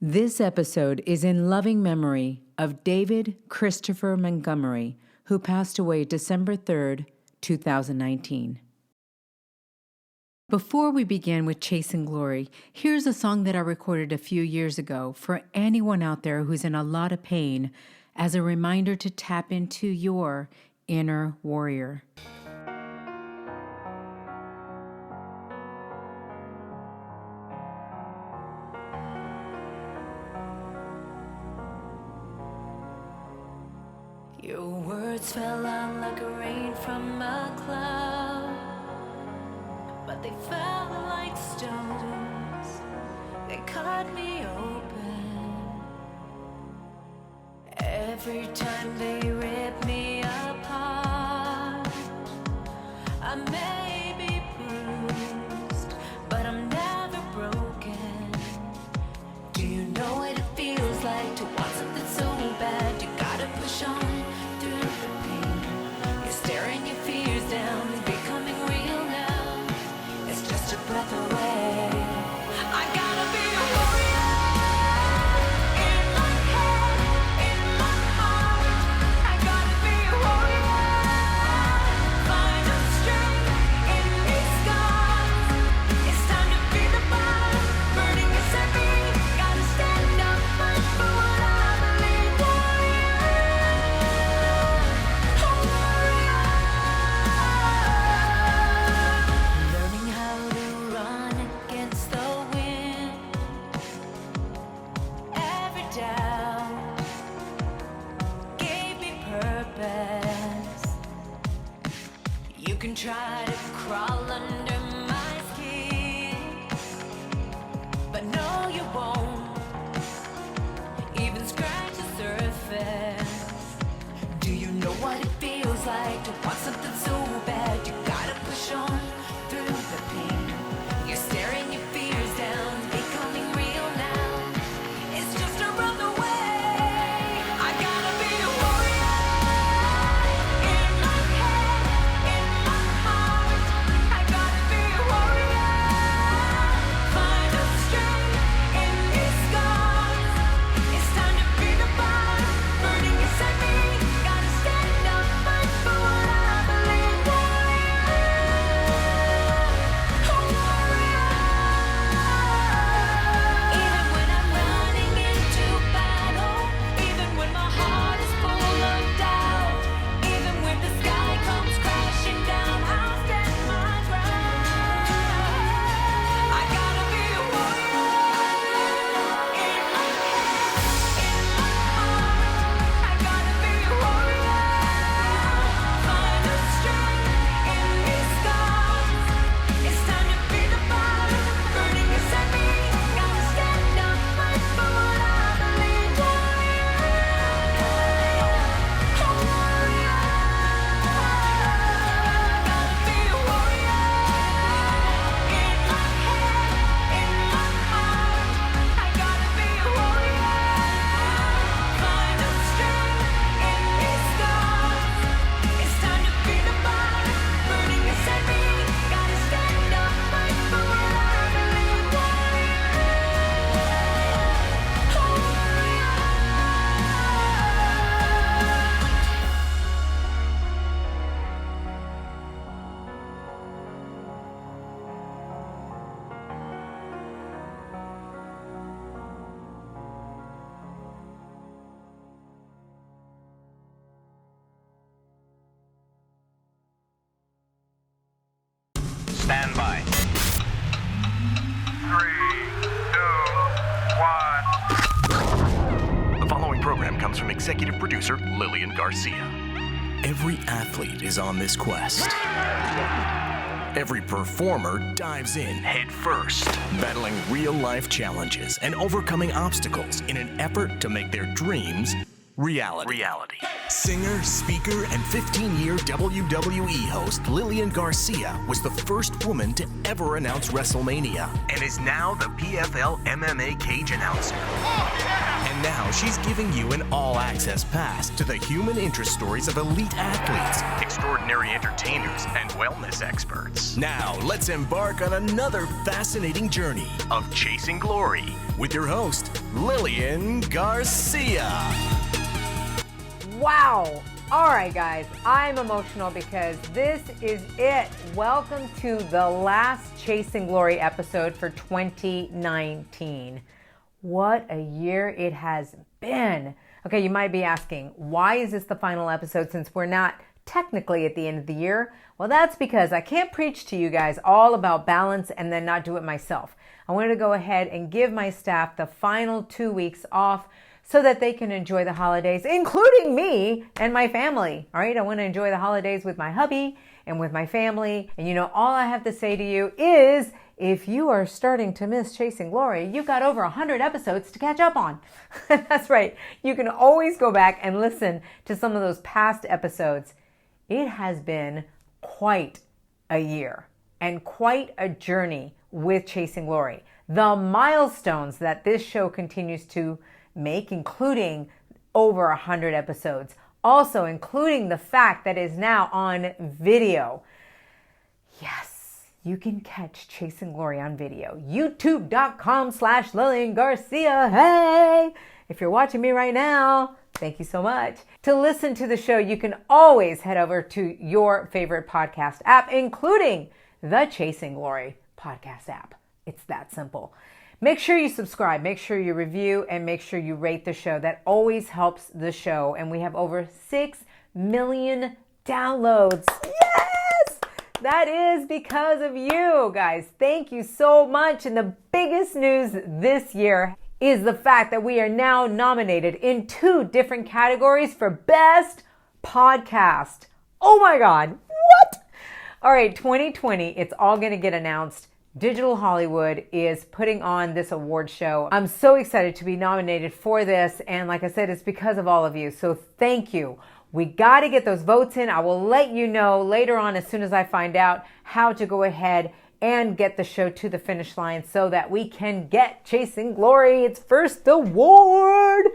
This episode is in loving memory of David Christopher Montgomery, who passed away December 3rd, 2019. Before we begin with Chasing Glory, here's a song that I recorded a few years ago for anyone out there who's in a lot of pain as a reminder to tap into your inner warrior. Your words fell out like rain from a cloud, but they fell like stones. They cut me open. Every time they rip me apart, I may be bruised, but I'm never broken. Do you know what it feels like to want something so bad? You gotta push on through the pain. You're staring your fears down, becoming real now. It's just a breath away. I gotta be a warrior in my head, in my heart. I gotta be a warrior. Find the strength in these scars. It's time to be the fire, burning inside me. Gotta stand up, fight for what I believe. Learning how to run against the wind. Every doubt gave me purpose. You can try to crawl under my skin, but no, you won't even scratch the surface. Do you know what it feels like to want something so bad? You gotta push on through the pain. You're staring your fears down, becoming real now. It's just a breath away. I gotta be a warrior in my head, in my heart. I gotta be a warrior. Find the strength in these scars. It's time to be the fire, burning inside me. Gotta stand up, fight for what I believe. Even when I'm running into battle, even when my heart is full of doubt, even when the sky comes crashing down, I'll stand my ground. I gotta be a warrior in my head, in my heart. I gotta be a warrior. Find the strength in these scars. It's time to be the fire, burning inside me. Gotta stand up, fight for what I believe. Gotta be a warrior in my head, in my heart. I gotta be a warrior. Find the strength in these scars. It's time to be the fire, burning inside me. Gotta stand up, fight for what I believe. Stand by. 3, 2, 1. The following program comes from executive producer Lilian Garcia. Every athlete is on this quest. Every performer dives in head first, battling real-life challenges and overcoming obstacles in an effort to make their dreams reality. Singer, speaker, and 15-year WWE host Lilian Garcia was the first woman to ever announce WrestleMania and is now the PFL MMA cage announcer. And now she's giving you an all-access pass to the human interest stories of elite athletes, Extraordinary entertainers and wellness experts. Now, let's embark on another fascinating journey Of chasing glory. with your host, Lilian Garcia. Wow. All right, guys, I'm emotional because this is it. Welcome to the last Chasing Glory episode for 2019. What a year it has been. Okay, you might be asking, why is this the final episode since we're not technically at the end of the year? Well, that's because I can't preach to you guys all about balance and then not do it myself. I wanted to go ahead and give my staff the final 2 weeks off so that they can enjoy the holidays, including me and my family. All right, I want to enjoy the holidays with my hubby and with my family. And you know, all I have to say to you is, if you are starting to miss Chasing Glory, you've got over 100 episodes to catch up on. That's right. You can always go back and listen to some of those past episodes. It has been quite a year and quite a journey with Chasing Glory. The milestones that this show continues to make, including over 100 episodes, also including the fact that it is now on video. Yes, you can catch Chasing Glory on video. YouTube.com/Lilian Garcia. Hey, if you're watching me right now, thank you so much. To listen to the show, you can always head over to your favorite podcast app, including the Chasing Glory podcast app. It's that simple. Make sure you subscribe, make sure you review, and make sure you rate the show. That always helps the show. And we have over 6 million downloads. Yes! That is because of you guys. Thank you so much. And the biggest news this year is the fact that we are now nominated in 2 different categories for Best Podcast. Oh my God, what? All right, 2020, it's all going to get announced. Digital Hollywood is putting on this award show. I'm so excited to be nominated for this. And like I said, it's because of all of you. So thank you. We got to get those votes in. I will let you know later on as soon as I find out how to go ahead and get the show to the finish line so that we can get Chasing Glory its first award.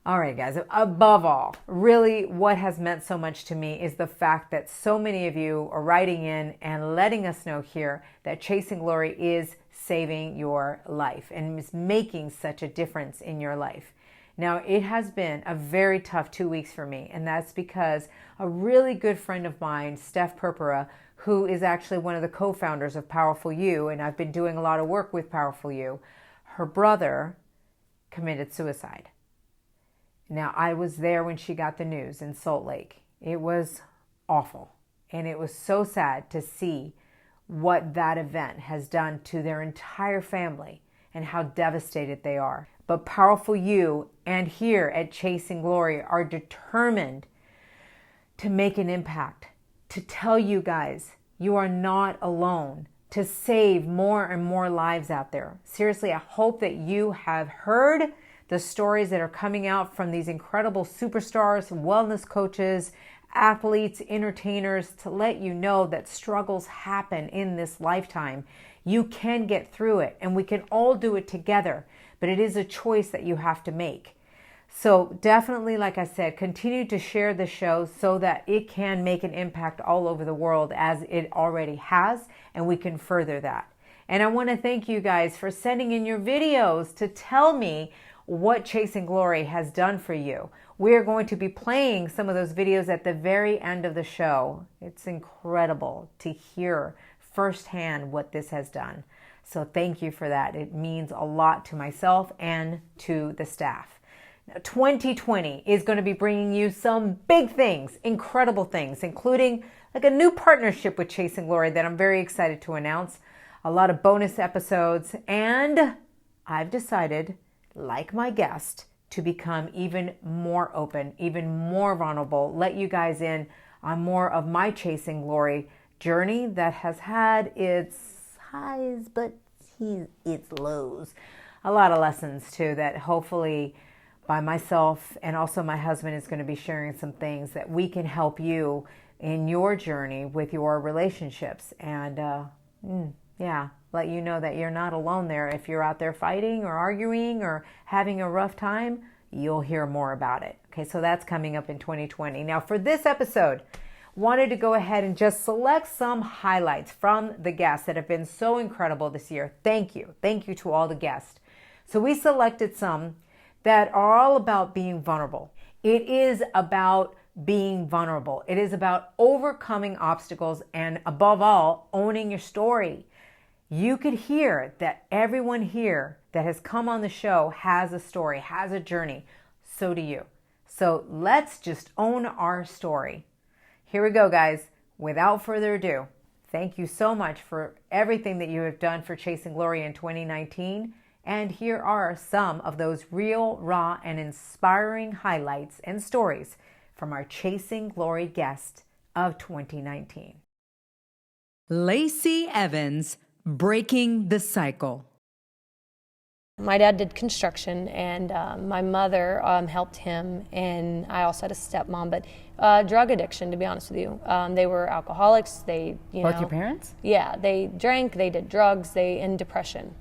All right, guys, above all, really what has meant so much to me is the fact that so many of you are writing in and letting us know here that Chasing Glory is saving your life and is making such a difference in your life. Now, it has been a very tough 2 weeks for me, and that's because a really good friend of mine, Steph Purpura, who is actually one of the co-founders of Powerful You, and I've been doing a lot of work with Powerful You, her brother committed suicide. Now, I was there when she got the news in Salt Lake. It was awful. And it was so sad to see what that event has done to their entire family and how devastated they are. But Powerful You and here at Chasing Glory are determined to make an impact, to tell you guys you are not alone, to save more and more lives out there. Seriously, I hope that you have heard the stories that are coming out from these incredible superstars, wellness coaches, athletes, entertainers, to let you know that struggles happen in this lifetime. You can get through it, and we can all do it together, but it is a choice that you have to make. So definitely, like I said, continue to share the show so that it can make an impact all over the world as it already has, and we can further that. And I want to thank you guys for sending in your videos to tell me what Chasing Glory has done for you. We're going to be playing some of those videos at the very end of the show. It's incredible to hear firsthand what this has done. So thank you for that. It means a lot to myself and to the staff. Now, 2020 is going to be bringing you some big things, incredible things, including like a new partnership with Chasing Glory that I'm very excited to announce. A lot of bonus episodes, and I've decided, like my guest, to become even more open, even more vulnerable, let you guys in on more of my Chasing Glory journey that has had its highs, but its lows. A lot of lessons too that hopefully by myself, and also my husband is going to be sharing some things that we can help you in your journey with your relationships. And let you know that you're not alone there. If you're out there fighting or arguing or having a rough time, you'll hear more about it. Okay, so that's coming up in 2020. Now for this episode, wanted to go ahead and just select some highlights from the guests that have been so incredible this year. Thank you. Thank you to all the guests. So we selected some that are all about being vulnerable. It is about being vulnerable. It is about overcoming obstacles and, above all, owning your story. You could hear that everyone here that has come on the show has a story, has a journey. So do you. So let's just own our story. Here we go, guys. Without further ado, thank you so much for everything that you have done for Chasing Glory in 2019. And here are some of those real, raw, and inspiring highlights and stories from our Chasing Glory guest of 2019. Lacey Evans, Breaking the Cycle. My dad did construction, and my mother helped him, and I also had a stepmom, but drug addiction, to be honest with you. They were alcoholics. Both your parents? Yeah, they drank, they did drugs, in depression.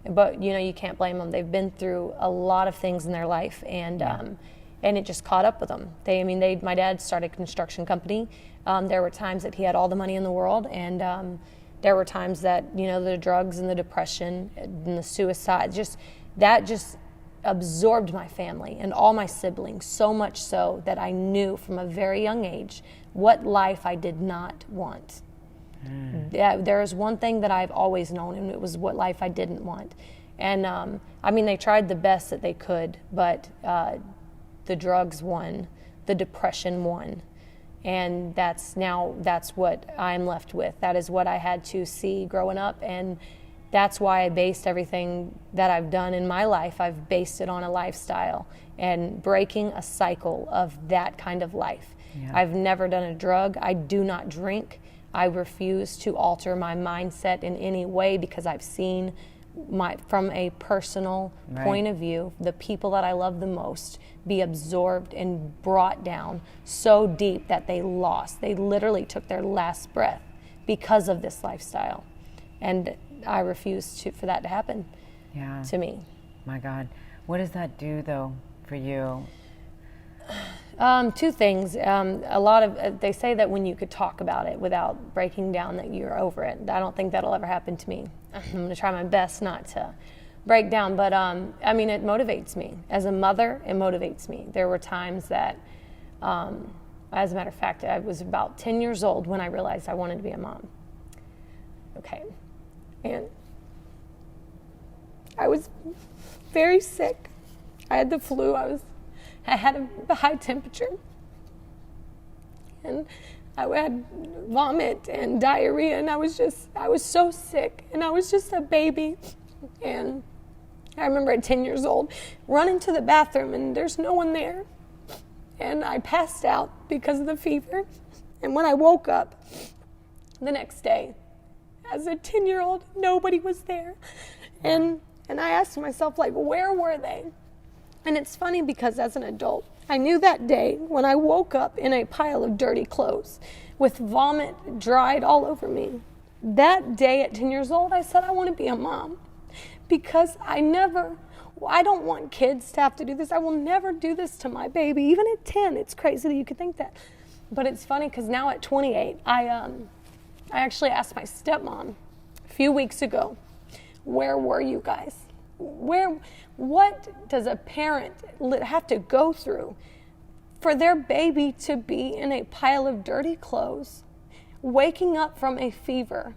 But, you can't blame them. They've been through a lot of things in their life, and it just caught up with them. My dad started a construction company. There were times that he had all the money in the world, and there were times that, the drugs and the depression and the suicide, just absorbed my family and all my siblings, so much so that I knew from a very young age what life I did not want. Yeah, there is one thing that I've always known, and it was what life I didn't want. And they tried the best that they could, but the drugs won, the depression won. And that's what I'm left with. That is what I had to see growing up, and that's why I based everything that I've done in my life. I've based it on a lifestyle and breaking a cycle of that kind of life. Yeah. I've never done a drug. I do not drink. I refuse to alter my mindset in any way because I've seen from a personal point of view, the people that I love the most be absorbed and brought down so deep that they literally took their last breath because of this lifestyle. And I refuse for that to happen to me. My God. What does that do, though, for you? Two things. They say that when you could talk about it without breaking down, that you're over it. I don't think that'll ever happen to me. I'm going to try my best not to break down, but it motivates me. As a mother, it motivates me. There were times that, as a matter of fact, I was about 10 years old when I realized I wanted to be a mom. Okay. And I was very sick. I had the flu. I had a high temperature, and I had vomit and diarrhea, and I was so sick, and I was just a baby. And I remember at 10 years old running to the bathroom, and there's no one there, and I passed out because of the fever. And when I woke up the next day as a 10-year-old, nobody was there, and I asked myself, where were they? And it's funny because as an adult, I knew that day when I woke up in a pile of dirty clothes with vomit dried all over me. That day at 10 years old, I said, I want to be a mom because I don't want kids to have to do this. I will never do this to my baby, even at 10. It's crazy that you could think that. But it's funny because now at 28, I actually asked my stepmom a few weeks ago, where were you guys? What does a parent have to go through for their baby to be in a pile of dirty clothes, waking up from a fever,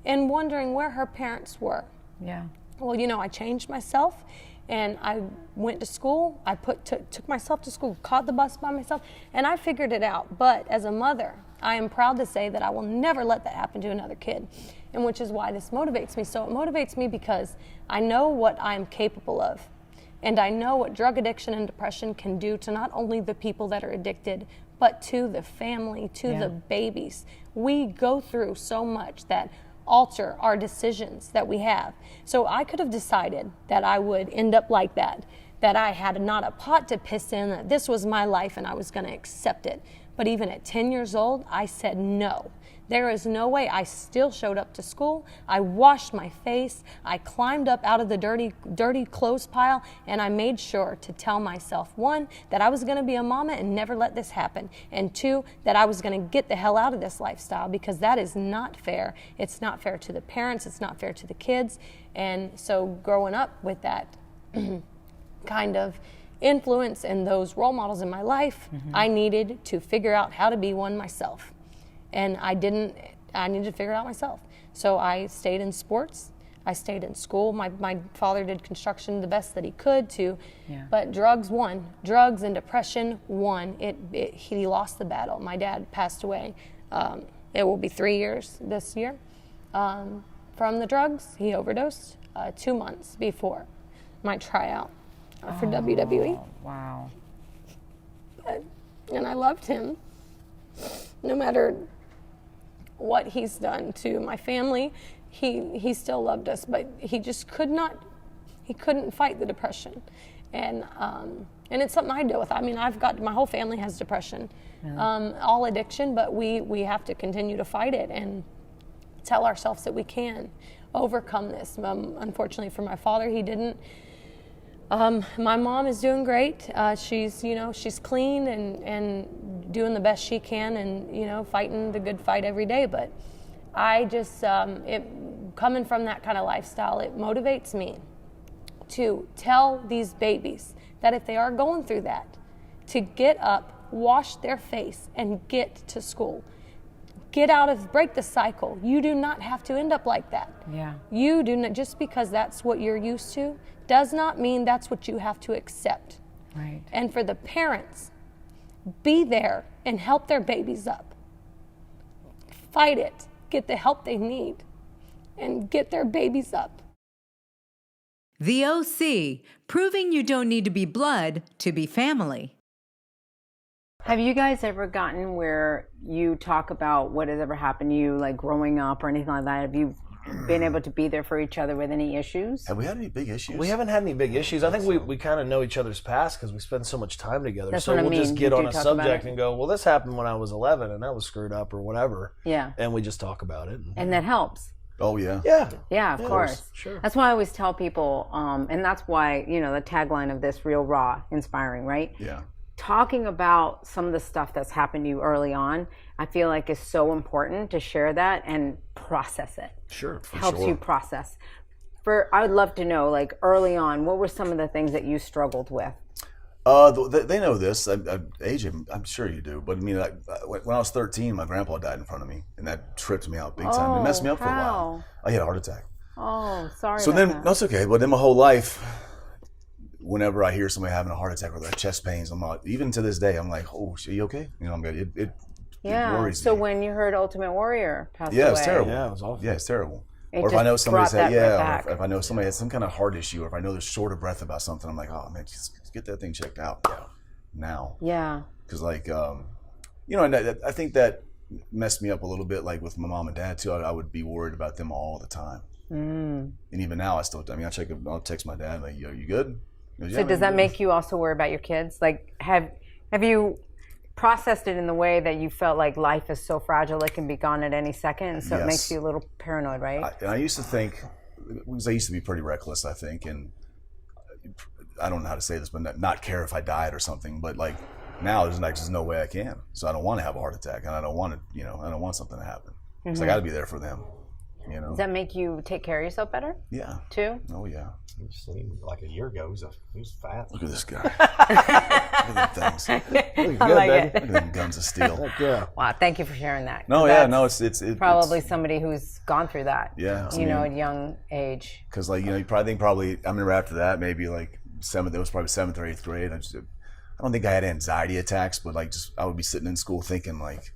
and wondering where her parents were? Yeah. Well, I changed myself, and I went to school. I took myself to school, caught the bus by myself, and I figured it out. But as a mother, I am proud to say that I will never let that happen to another kid, and which is why this motivates me. So it motivates me because I know what I'm capable of, and I know what drug addiction and depression can do to not only the people that are addicted, but to the family, to the babies. We go through so much that alter our decisions that we have. So I could have decided that I would end up like that, that I had not a pot to piss in, that this was my life and I was going to accept it. But even at 10 years old, I said no. There is no way. I still showed up to school. I washed my face. I climbed up out of the dirty clothes pile, and I made sure to tell myself, 1, that I was going to be a mama and never let this happen, and 2, that I was going to get the hell out of this lifestyle, because that is not fair. It's not fair to the parents. It's not fair to the kids. And so growing up with that kind of influence and those role models in my life, I needed to figure out how to be one myself. And I needed to figure it out myself. So I stayed in sports. I stayed in school. My father did construction the best that he could but drugs won. Drugs and depression won. He lost the battle. My dad passed away. It will be 3 years this year from the drugs. He overdosed 2 months before my tryout for WWE. Wow. And I loved him, no matter what he's done to my family. He still loved us, but he just couldn't fight the depression. And it's something I deal with. I mean, my whole family has depression, all addiction, but we have to continue to fight it and tell ourselves that we can overcome this. Unfortunately for my father, he didn't. My mom is doing great. She's clean and doing the best she can, and fighting the good fight every day. But I just coming from that kind of lifestyle, it motivates me to tell these babies that if they are going through that, to get up, wash their face, and get to school. Break the cycle. You do not have to end up like that. Yeah. You do not, just because that's what you're used to, does not mean that's what you have to accept. Right. And for the parents, be there and help their babies up. Fight it. Get the help they need and get their babies up. The OC, proving you don't need to be blood to be family. Have you guys ever gotten where you talk about what has ever happened to you, like growing up or anything like that? Have you been able to be there for each other with any issues? Have we had any big issues? We haven't had any big issues. I think we kind of know each other's past because we spend so much time together. That's so what I we'll mean. just get You on do a talk about subject it. and go, well, this happened when I was 11 and that was screwed up or whatever. Yeah. And we just talk about it. And that helps. Oh, yeah. Yeah. Yeah, of course. Sure. That's why I always tell people, and that's why, the tagline of this, real, raw, inspiring, right? Yeah. Talking about some of the stuff that's happened to you early on, I feel like is so important to share that and process it. Sure, for Helps sure. you process. I would love to know, like early on, what were some of the things that you struggled with? They know this. AJ, I'm sure you do. But I mean, when I was 13, my grandpa died in front of me, and that tripped me out big time. It messed me up for a while. I had a heart attack. Oh, sorry. So about then, that. that's okay. But then my whole life, whenever I hear somebody having a heart attack or their chest pains, I'm like, even to this day, I'm like, oh, are you okay? I'm good. It worries so me. when you heard Ultimate Warrior passed away. Yeah, it's terrible. Yeah, it was awful. Yeah, it's terrible. It Or if I just know somebody brought said, that right back. or if I know somebody has some kind of heart issue, or if I know they're short of breath about something, I'm like, oh man, just get that thing checked out now. Yeah. Because and I think that messed me up a little bit. Like with my mom and dad too, I would be worried about them all the time. And even now, I'll text my dad like, "Yo, you good?" He goes, So "Yeah, does man, that make you also worry about your kids? Like, have you processed it in the way that you felt like life is so fragile it can be gone at any second, and so it makes you a little paranoid, right? I used to think, because I used to be pretty reckless, I think, and I don't know how to say this, but not care if I died or something. But like now, there's just no way I can. So I don't want to have a heart attack, and I don't want to, I don't want something to happen. So I got to be there for them. Does that make you take care of yourself better? Yeah. Too? Oh yeah. You seen like a year ago, he was fat. Look at this guy. Look at them things. I like it. Look at them guns of steel. Yeah. Wow, thank you for sharing that. No, That's it's probably somebody who's gone through that. Yeah. At a young age. Because you probably I remember after that maybe like it was probably 7th or 8th grade. I don't think I had anxiety attacks, but I would be sitting in school thinking like,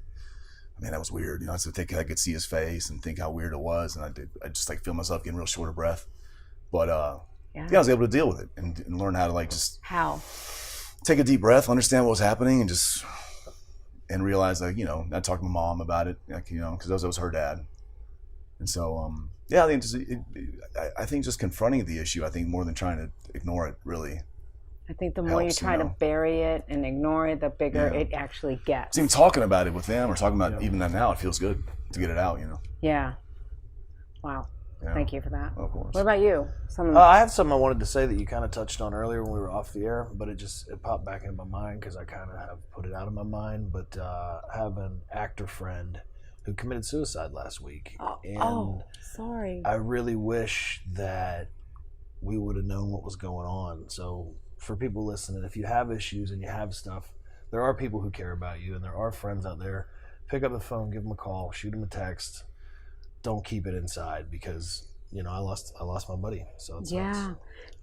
man, that was weird. I was thinking I could see his face and think how weird it was, and I just feel myself getting real short of breath. But I was able to deal with it and learn how to How? take a deep breath, understand what was happening, and realize I talked to my mom about it, because that was her dad. And so, I think just confronting the issue, I think more than trying to ignore it, really, I think the more you helps, try to bury it and ignore it, the bigger it actually gets. So even talking about it with them or talking about even that now, it feels good to get it out, Yeah. Wow. Yeah. Thank you for that. Of course. What about you? I have something I wanted to say that you kind of touched on earlier when we were off the air, but it popped back into my mind because I kind of have put it out of my mind. But I have an actor friend who committed suicide last week. Sorry. I really wish that we would have known what was going on. So for people listening, if you have issues and you have stuff, there are people who care about you, and there are friends out there. Pick up the phone, give them a call, shoot them a text. Don't keep it inside because I lost my buddy. So it sucks.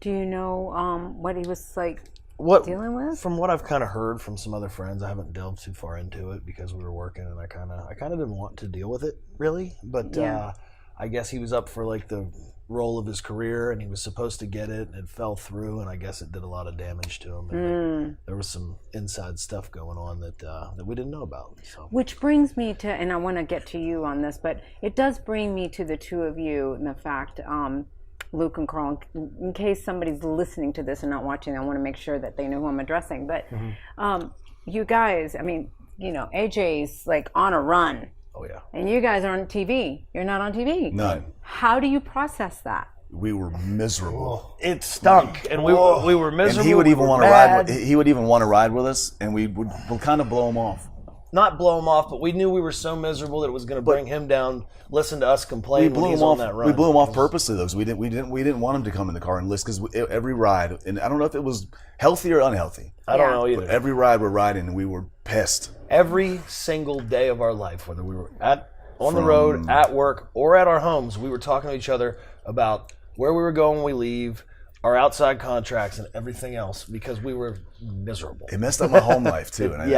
Do you know what he was dealing with? From what I've kind of heard from some other friends, I haven't delved too far into it because we were working, and I kind of didn't want to deal with it really. But I guess he was up for the role of his career, and he was supposed to get it, and it fell through, and I guess it did a lot of damage to him. And there was some inside stuff going on that we didn't know about. So. Which brings me to, and I want to get to you on this, but it does bring me to the two of you and the fact, Luke and Carl, in case somebody's listening to this and not watching, I want to make sure that they know who I'm addressing. But you guys, AJ's on a run. Oh, yeah. And you guys are on TV. You're not on TV. None. How do you process that? We were miserable. It stunk, and we were miserable. And he would even want to ride. He would even want to ride with us, and we'll kind of blow him off. Not blow him off, but we knew we were so miserable that it was going to bring him down. Listen to us complain when he's on that run. We blew him off purposely, though. So we didn't want him to come in the car and list because every ride, and I don't know if it was healthy or unhealthy. I don't know either. But every ride we're riding, and we were pissed. Every single day of our life, whether we were on the road, at work, or at our homes, we were talking to each other about where we were going when we leave, our outside contracts, and everything else because we were miserable. It messed up my home life too, and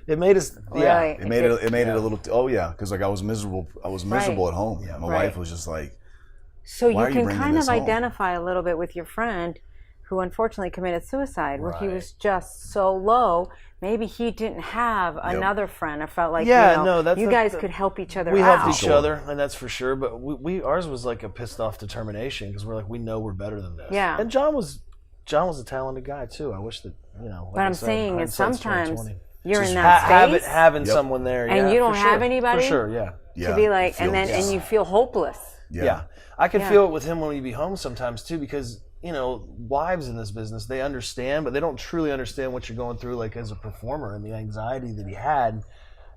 it made us. Right. It made it a little. Oh yeah, because I was miserable. I was miserable at home. Yeah, my wife was just like. So you can kind of identify a little bit with your friend, who unfortunately committed suicide, where he was just so low. Maybe he didn't have another friend. I felt like you guys could help each other out. We helped each other, and that's for sure. But ours was like a pissed off determination because we're like, we know we're better than this. Yeah. And John was a talented guy too. I wish that What I'm saying is sometimes you're in that space, having someone there, and you don't have anybody, for sure, to be like, and you feel hopeless. Yeah. I can feel it with him when we be home sometimes too because. Wives in this business, they understand, but they don't truly understand what you're going through, as a performer and the anxiety that he had.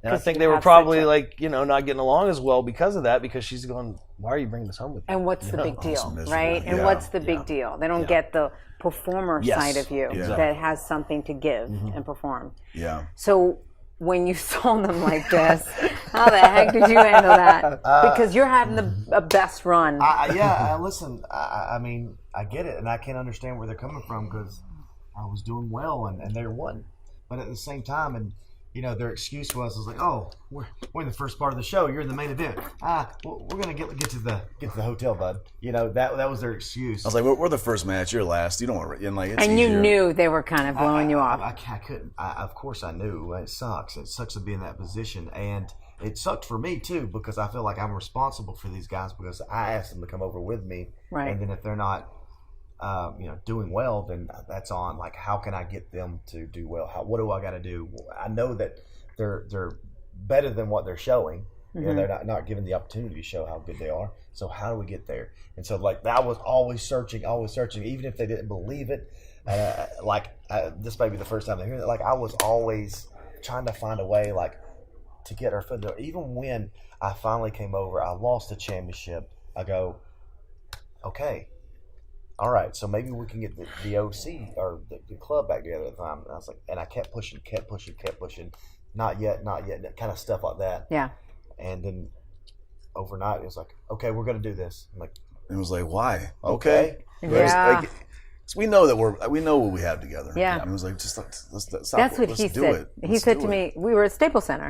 And I think they were probably not getting along as well because of that, because she's going, why are you bringing this home with you? And what's the big deal, right? And what's the big deal? They don't get the performer side of you that has something to give and perform. Yeah. So when you saw them like this, how the heck did you handle that? Because you're having the best run. Listen, I mean, I get it, and I can understand where they're coming from because I was doing well, and they won. But at the same time, and their excuse was like, "Oh, we're in the first part of the show. You're in the main event. We're gonna get to the hotel, bud." That was their excuse. I was like, "We're the first match. You're last. You don't want to." It's and easier. you knew they were kind of blowing you off. I couldn't. Of course, I knew. It sucks. It sucks to be in that position, and it sucked for me too because I feel like I'm responsible for these guys because I asked them to come over with me, right? And then if they're not. Doing well, then that's on. Like, how can I get them to do well? What do I got to do? I know that they're better than what they're showing. They're not given the opportunity to show how good they are. So how do we get there? And so, I was always searching, even if they didn't believe it. This may be the first time they hear it. I was always trying to find a way, to get our foot there. Even when I finally came over, I lost the championship. I go, okay. All right, so maybe we can get the OC or the club back together at the time. And I was like, and I kept pushing. Not yet, kind of stuff like that. Yeah. And then overnight, it was like, okay, we're going to do this. I'm like, it was like, why? Okay. Yeah. So we know that we know what we have together. Yeah. And it was like, just let's stop. That's what he do said. it. He said to me, we were at Staples Center.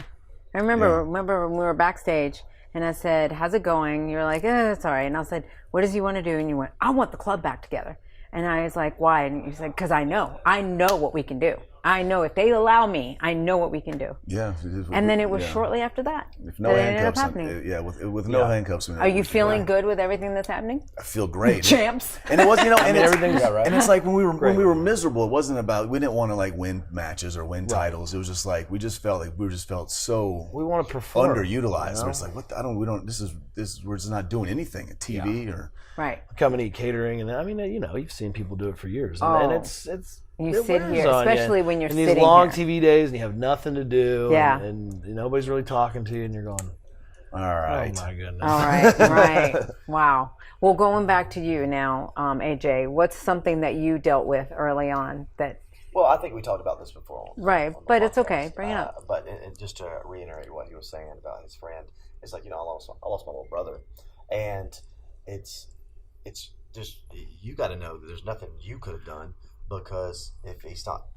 I remember when we were backstage. And I said, how's it going? You're like, it's all right. And I said, what does he want to do? And you went, I want the club back together. And I was like, why? And you said, because I know what we can do. I know if they allow me, I know what we can do. Yeah. And then it was shortly after that If no that it ended up handcuffs, happening. with no handcuffs. Are you feeling good with everything that's happening? I feel great. Champs. And it was, and everything's right. And it's like when we were miserable, it wasn't about, we didn't want to like win matches or win titles. It was just like we just felt so We want to perform. underutilized. Where it's like, we're just not doing anything at TV or Right. Come and eat catering, and I mean, you've seen people do it for years, and it's You it sit wears here, on especially you. when you're and sitting these long here. TV days, and you have nothing to do, Yeah. and nobody's really talking to you, and you're going, all right. oh my goodness. All right, right. Wow. Well, going back to you now, AJ, what's something that you dealt with early on that? Well, I think we talked about this before. Right, on the but it's podcast. okay. Bring it up. But just to reiterate what he was saying about his friend, it's like, I lost my little brother, and it's just, you got to know that there's nothing you could have done, because if he's not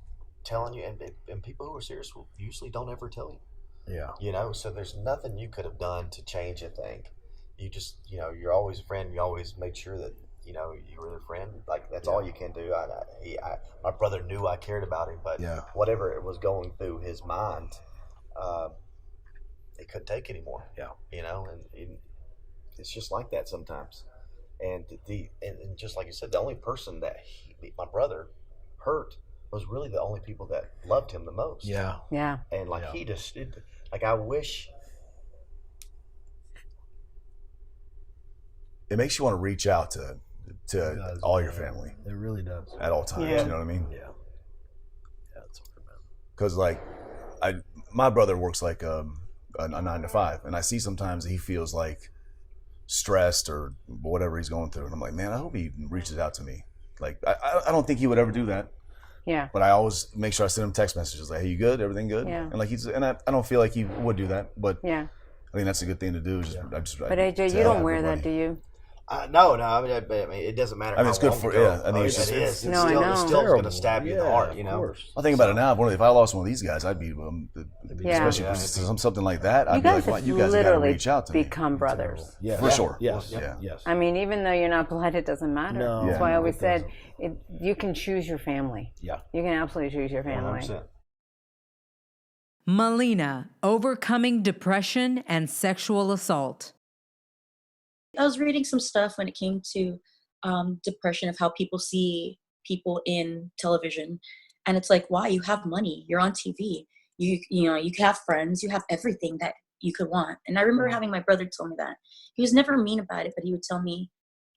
telling you, and people who are serious usually don't ever tell you. Yeah. So there's nothing you could have done to change a thing. You just, you're always a friend. You always made sure that, you were their friend. Like, that's all you can do. My brother knew I cared about him, but whatever it was going through his mind, he couldn't take anymore. Yeah. And it's just like that sometimes. And and just like you said, the only person that my brother hurt was really the only people that loved him the most. Yeah. Yeah. And he just, I wish. It makes you want to reach out to all your family. It really does. At all times, Yeah. you know what I mean? Yeah. Yeah, that's hard, man. Because my brother works like a 9 to 5, and I see sometimes he feels like stressed or whatever he's going through, and I'm like, man, I hope he reaches out to me. Like, I don't think he would ever do that. Yeah. But I always make sure I send him text messages like, hey, you good? Everything good? Yeah. And I don't feel like he would do that, but Yeah. I think that's a good thing to do. But AJ, you don't wear that, do you? No. I mean, it doesn't matter. I mean, it's good for I think it's it's No, I know. It's still going to stab you in the heart. Of course. I think about it now. If I lost one of these guys, I'd be, Yeah. especially for something like that. I'd You be guys like, have you guys got to literally reach out to me. become brothers. Yeah. For sure. Yes. Yeah. Yes. I mean, even though you're not blood, it doesn't matter. No. That's Yeah. why I always It said you can choose your family. Yeah. You can absolutely choose your family. 100%. Melina, overcoming depression and sexual assault. I was reading some stuff when it came to depression, of how people see people in television, and it's like, why? You have money, you're on TV, you have friends, you have everything that you could want. And I remember having my brother tell me that. He was never mean about it, but he would tell me,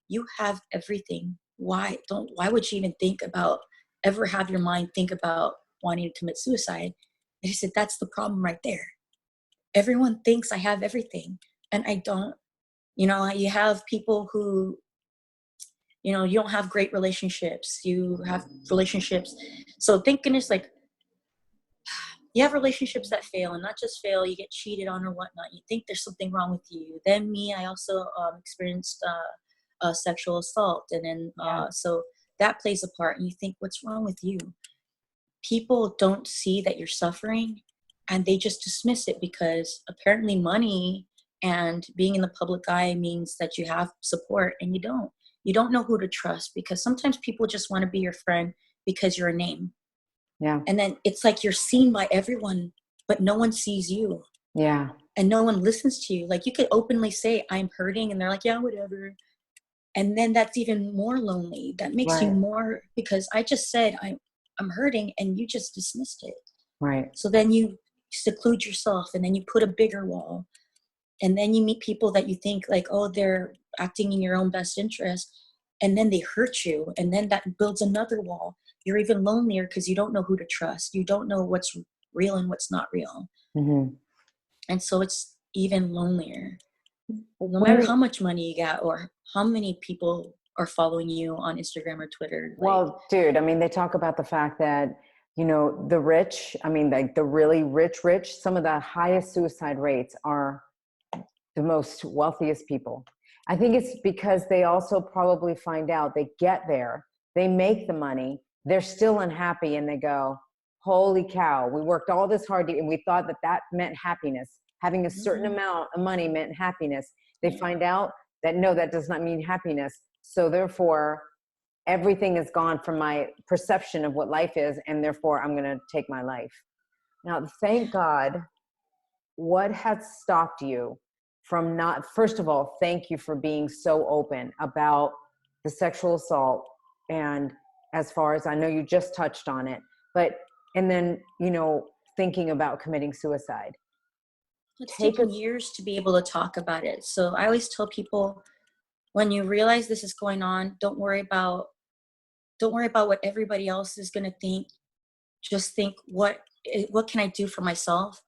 you have everything. Why would you even ever have your mind think about wanting to commit suicide? And he said, that's the problem right there. Everyone thinks I have everything, and I don't. You have people who, you don't have great relationships. You have relationships. So thank goodness, you have relationships that fail, and not just fail, you get cheated on or whatnot. You think there's something wrong with you. Then me, I also experienced sexual assault. And then, so that plays a part, and you think, what's wrong with you? People don't see that you're suffering, and they just dismiss it, because apparently money and being in the public eye means that you have support, and you don't. You don't know who to trust, because sometimes people just want to be your friend because you're a name. Yeah. And then it's like you're seen by everyone, but no one sees you. Yeah. And no one listens to you. Like, you could openly say, I'm hurting, and they're like, yeah, whatever. And then that's even more lonely. That makes you more, because I just said I'm hurting, and you just dismissed it. Right. So then you seclude yourself, and then you put a bigger wall. And then you meet people that you think like, oh, they're acting in your own best interest. And then they hurt you. And then that builds another wall. You're even lonelier because you don't know who to trust. You don't know what's real and what's not real. Mm-hmm. And so it's even lonelier. No matter how much money you got or how many people are following you on Instagram or Twitter. Well, dude, I mean, they talk about the fact that, the rich, I mean, like the really rich, some of the highest suicide rates are the most wealthiest people. I think it's because they also probably find out they get there, they make the money, they're still unhappy, and they go, holy cow, we worked all this hard, and we thought that meant happiness. Having a certain amount of money meant happiness. They find out that no, that does not mean happiness. So therefore, everything is gone from my perception of what life is, and therefore I'm going to take my life. Now, thank God, what has stopped you from not, first of all, thank you for being so open about the sexual assault. And as far as I know, you just touched on it, but, and then, you know, thinking about committing suicide. It's taken years to be able to talk about it. So I always tell people, when you realize this is going on, don't worry about what everybody else is going to think. Just think, what can I do for myself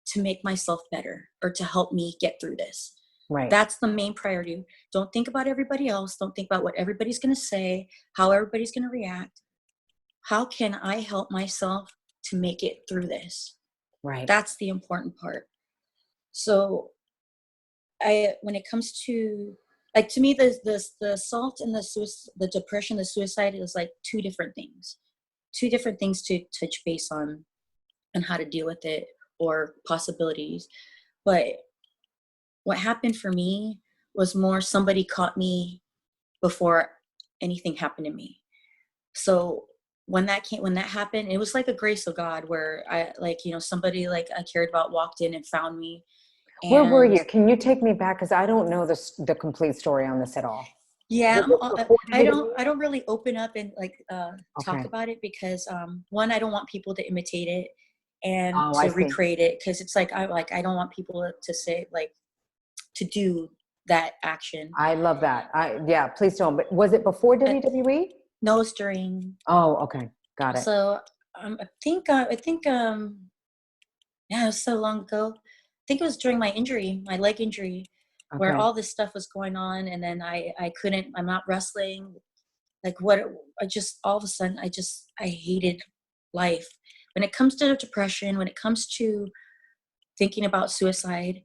to make myself better, or to help me get through this? Right. That's the main priority. Don't think about everybody else. Don't think about what everybody's going to say, how everybody's going to react. How can I help myself to make it through this? Right. That's the important part. So when it comes to, like, to me, the assault and the depression, the suicide is like two different things to touch base on how to deal with it, or possibilities. But what happened for me was more, somebody caught me before anything happened to me. So when that happened, it was like a grace of God, where I, like, you know, somebody like I cared about walked in and found me. And where were you? Can you take me back? Because I don't know the complete story on this at all. Yeah, I don't really open up and like talk about it, because one, I don't want people to imitate it and to recreate it, because it's like I don't want people to say, like, to do that action. I love that. Yeah, please don't. But was it before WWE? No, it's during. Oh, okay, got it. So I think yeah, it was so long ago. I think it was during my leg injury. Okay. Where all this stuff was going on, and then I'm not wrestling. Like, all of a sudden, I hated life. When it comes to depression, when it comes to thinking about suicide,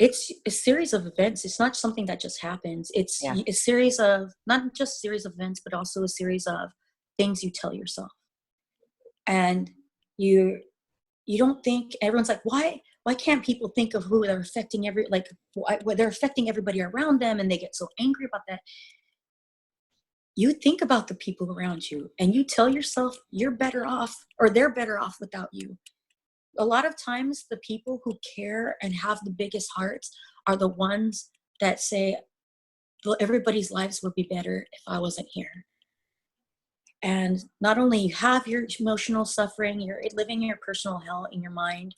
it's a series of events. It's not something that just happens. It's a series of, not just a series of events, but also a series of things you tell yourself. And you don't think, everyone's like, why can't people think of who they're affecting they're affecting everybody around them, and they get so angry about that. You think about the people around you, and you tell yourself you're better off, or they're better off without you. A lot of times the people who care and have the biggest hearts are the ones that say, well, everybody's lives would be better if I wasn't here. And not only you have your emotional suffering, you're living your personal hell in your mind,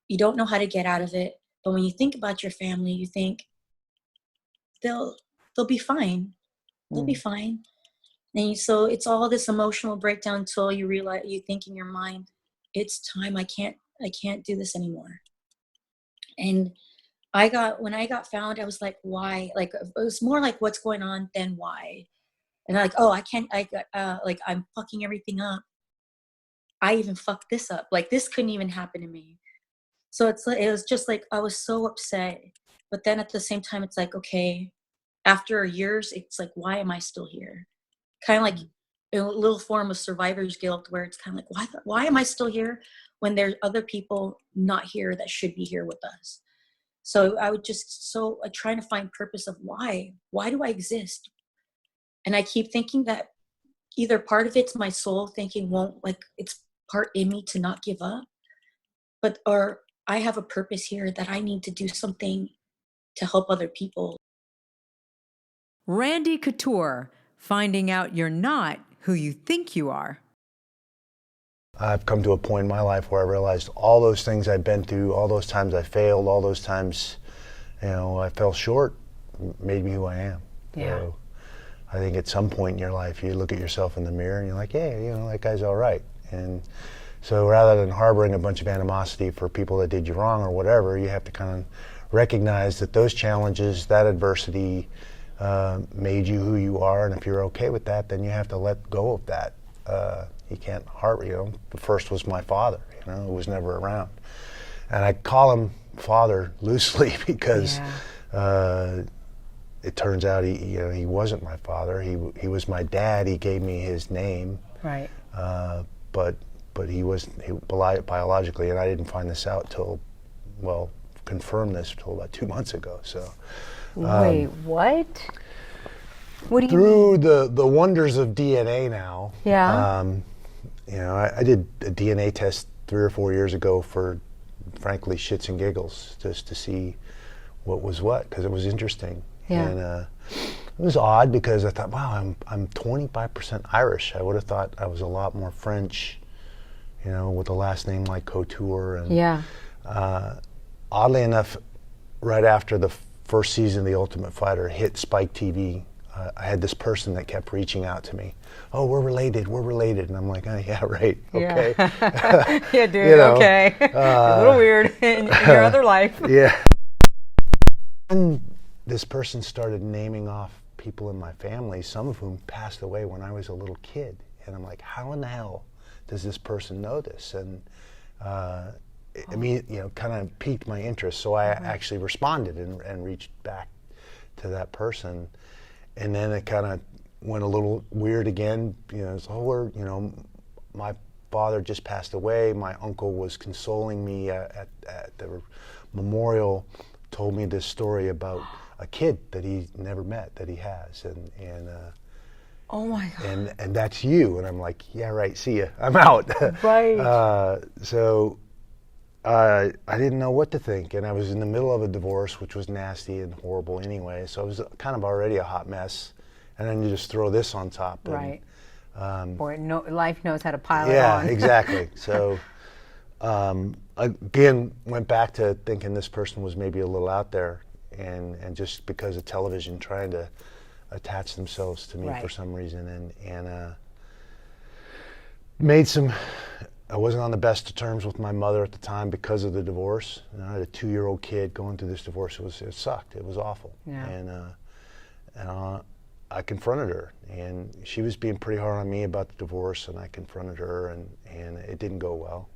you don't know how to get out of it. But when you think about your family, you think they'll be fine. They'll be fine. And so it's all this emotional breakdown until you realize, you think in your mind, it's time. I can't do this anymore. And when I got found, I was like, why? Like, it was more like, what's going on than why. And I'm like, oh, I'm fucking everything up. I even fucked this up. Like, this couldn't even happen to me. So it was just like, I was so upset. But then at the same time, it's like, okay, after years, it's like, why am I still here? Kind of like a little form of survivor's guilt, where it's kind of like, why am I still here when there's other people not here that should be here with us? So I would trying to find purpose of why do I exist? And I keep thinking that either part of it's my soul thinking, it's part in me to not give up, or I have a purpose here that I need to do something to help other people. Randy Couture, finding out you're not who you think you are. I've come to a point in my life where I realized all those things I've been through, all those times I failed, all those times, I fell short, made me who I am. Yeah. So I think at some point in your life, you look at yourself in the mirror and you're like, yeah, that guy's all right. And so rather than harboring a bunch of animosity for people that did you wrong or whatever, you have to kind of recognize that those challenges, that adversity, made you who you are, and if you're okay with that, then you have to let go of that. You can't harbor, the first was my father, who was never around. And I call him father loosely because it turns out he wasn't my father. He was my dad. He gave me his name. Right. But he was biologically, and I didn't find this out confirm this till about 2 months ago. So. Wait, what? Through the wonders of DNA now. Yeah. You know, I did a DNA test 3 or 4 years ago for, frankly, shits and giggles, just to see what was what, because it was interesting. Yeah. And it was odd because I thought, wow, I'm 25% Irish. I would have thought I was a lot more French, you know, with a last name like Couture. And Yeah. Oddly enough, right after the first season of The Ultimate Fighter hit Spike TV, I had this person that kept reaching out to me. Oh, we're related. And I'm like, oh, yeah, right. Okay. Yeah, yeah, dude. You know, okay. A little weird in your other life. Yeah. And this person started naming off people in my family, some of whom passed away when I was a little kid. And I'm like, how in the hell does this person know this? And I mean, you know, kind of piqued my interest. So I actually responded and reached back to that person. And then it kind of went a little weird again. You know, it's, you know, my father just passed away. My uncle was consoling me at the memorial, told me this story about a kid that he never met that he has, and oh my God. And that's you. And I'm like, yeah, right. See ya. I'm out. Right. So I didn't know what to think, and I was in the middle of a divorce, which was nasty and horrible anyway. So I was kind of already a hot mess, and then you just throw this on top. And, right. Boy, life knows how to pile it yeah, on. exactly. So again, went back to thinking this person was maybe a little out there, and just because of television trying to attach themselves to me for some reason, and made some. I wasn't on the best of terms with my mother at the time because of the divorce. You know, I had a 2-year-old kid going through this divorce. It sucked. It was awful. Yeah. And I confronted her, and she was being pretty hard on me about the divorce, and I confronted her, and it didn't go well.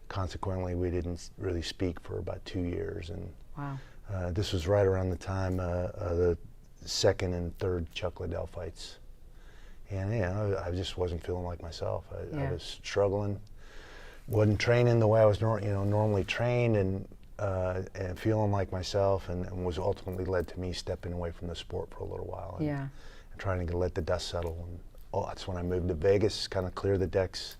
Consequently, we didn't really speak for about 2 years. And wow. This was right around the time of the second and third Chuck Liddell fights. And yeah, I just wasn't feeling like myself. I was struggling. Wasn't training the way I was normally trained, and feeling like myself, and was ultimately led to me stepping away from the sport for a little while, and trying to let the dust settle. And that's when I moved to Vegas, kind of clear the decks,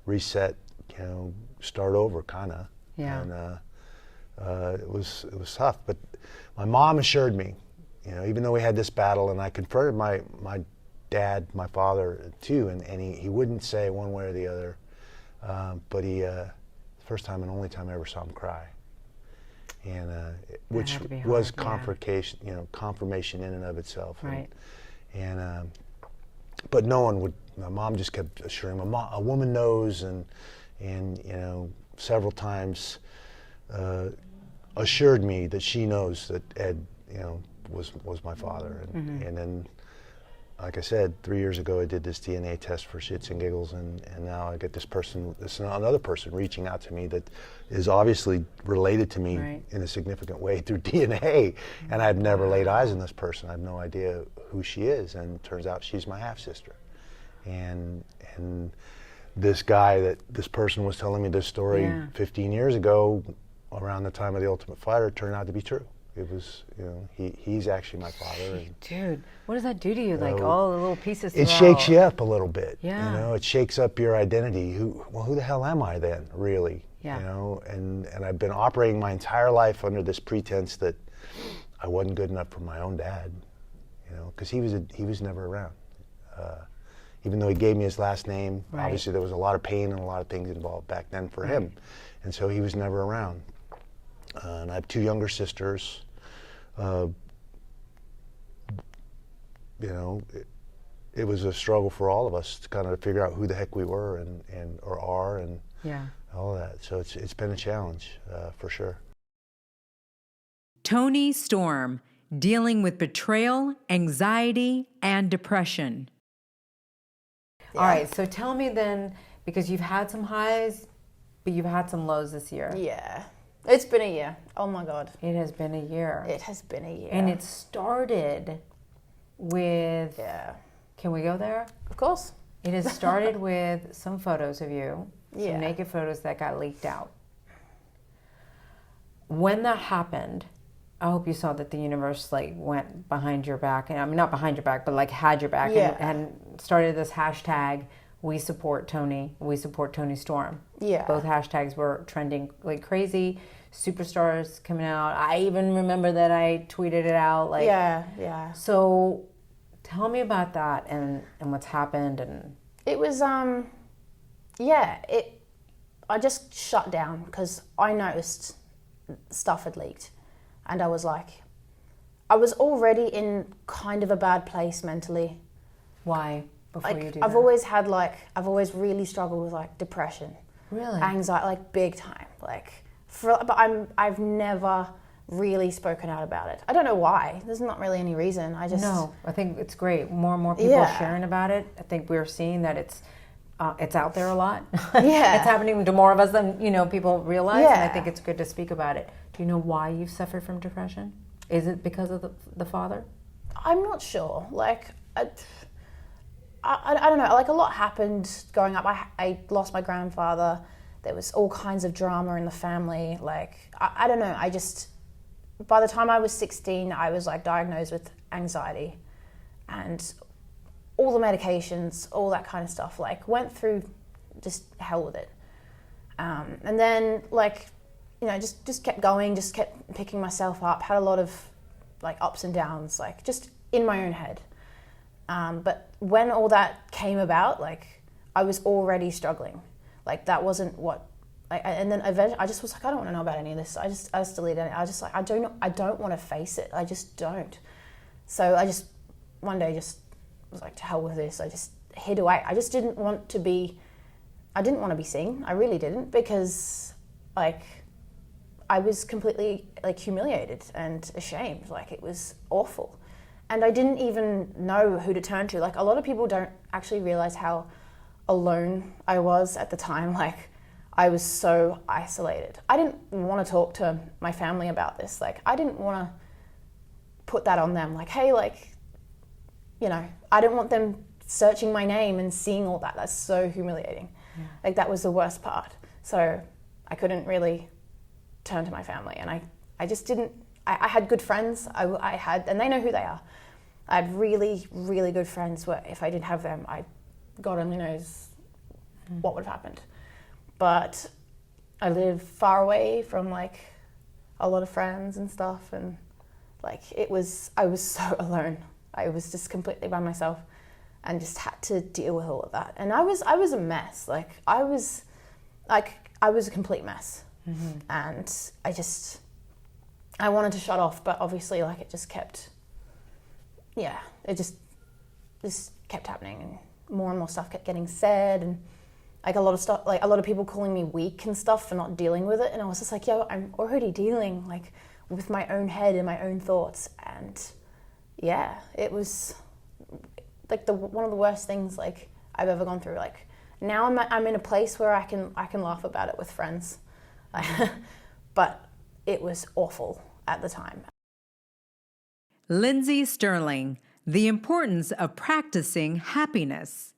reset, you know, start over, kind of. Yeah. And it was tough, but my mom assured me, you know, even though we had this battle, and I confronted my dad, my father too, and he wouldn't say one way or the other. But first time and only time I ever saw him cry, and which was confrontation, you know, confirmation in and of itself. Right. And but no one would. My mom just kept assuring me, a woman knows, and you know, several times assured me that she knows that Ed, you know, was my father, and then. Like I said, 3 years ago, I did this DNA test for shits and giggles, and now I get this another person reaching out to me that is obviously related to me in a significant way through DNA, and I've never laid eyes on this person. I have no idea who she is, and it turns out she's my half-sister. And this guy this person was telling me this story 15 years ago, around the time of The Ultimate Fighter, turned out to be true. It was, you know, he's actually my father. And, dude, what does that do to you? Like all the little pieces. It shakes you up a little bit. Yeah. You know, it shakes up your identity. Who the hell am I then, really? Yeah. You know, and I've been operating my entire life under this pretense that I wasn't good enough for my own dad. You know, because he was never around. Even though he gave me his last name, obviously there was a lot of pain and a lot of things involved back then for him, and so he was never around. And I have 2 younger sisters. You know, it was a struggle for all of us to kind of figure out who the heck we were and are and all that. So it's been a challenge for sure. Toni Storm, dealing with betrayal, anxiety, and depression. All right, so tell me then, because you've had some highs, but you've had some lows this year. Yeah. It's been a year. Oh my God. It has been a year. It has been a year. And it started with... Yeah. Can we go there? Of course. It has started with some photos of you, Yeah. some naked photos that got leaked out. When that happened, I hope you saw that the universe like went behind your back, and I mean not behind your back, but like had your back, and started this hashtag. We support Toni. We support Toni Storm. Yeah. Both hashtags were trending like crazy. Superstars coming out. I even remember that I tweeted it out. Like, yeah. So, tell me about that and what's happened. And it was I just shut down because I noticed stuff had leaked, and I was like, I was already in kind of a bad place mentally. Why? Before Like, you do I've that? I've always really struggled with like depression, Really? anxiety, like big time. Like, but I've never really spoken out about it. I don't know why. There's not really any reason. I think it's great. More and more people sharing about it. I think we're seeing that it's out there a lot. Yeah. It's happening to more of us than people realize. Yeah. And I think it's good to speak about it. Do you know why you've suffered from depression? Is it because of the father? I'm not sure. Like, I don't know. Like, a lot happened growing up. I lost my grandfather. There was all kinds of drama in the family. Like, I don't know. By the time I was 16, I was like diagnosed with anxiety, and all the medications, all that kind of stuff. Like, went through just hell with it. And then just kept going. Just kept picking myself up. Had a lot of like ups and downs. Like, just in my own head. But when all that came about, like, I was already struggling. Like, that wasn't what, and then eventually I just was like, I don't want to know about any of this. I just deleted it. I was just like, I don't want to face it. I just don't. So I just, one day just was like, to hell with this. I just hid away. I just didn't want to be seen. I really didn't, because like, I was completely like humiliated and ashamed. Like, it was awful. And I didn't even know who to turn to. Like, a lot of people don't actually realize how alone I was at the time. Like, I was so isolated. I didn't want to talk to my family about this. Like, I didn't want to put that on them. Like, hey, like, I didn't want them searching my name and seeing all that. That's so humiliating. Yeah. Like, that was the worst part. So I couldn't really turn to my family. And I just didn't. I had good friends. I had, and they know who they are. I had really, really good friends where if I didn't have them, God only knows what would have happened. But I live far away from like a lot of friends and stuff, and like I was so alone. I was just completely by myself and just had to deal with all of that. And I was a mess. Like, I was a complete mess. Mm-hmm. And I wanted to shut off, but obviously, like, it just kept, it just kept happening, and more stuff kept getting said, and like a lot of stuff, like a lot of people calling me weak and stuff for not dealing with it, and I was just like, yo, I'm already dealing like with my own head and my own thoughts, and it was like one of the worst things like I've ever gone through. Like, now I'm in a place where I can laugh about it with friends, but it was awful at the time. Lindsey Stirling, the importance of practicing happiness.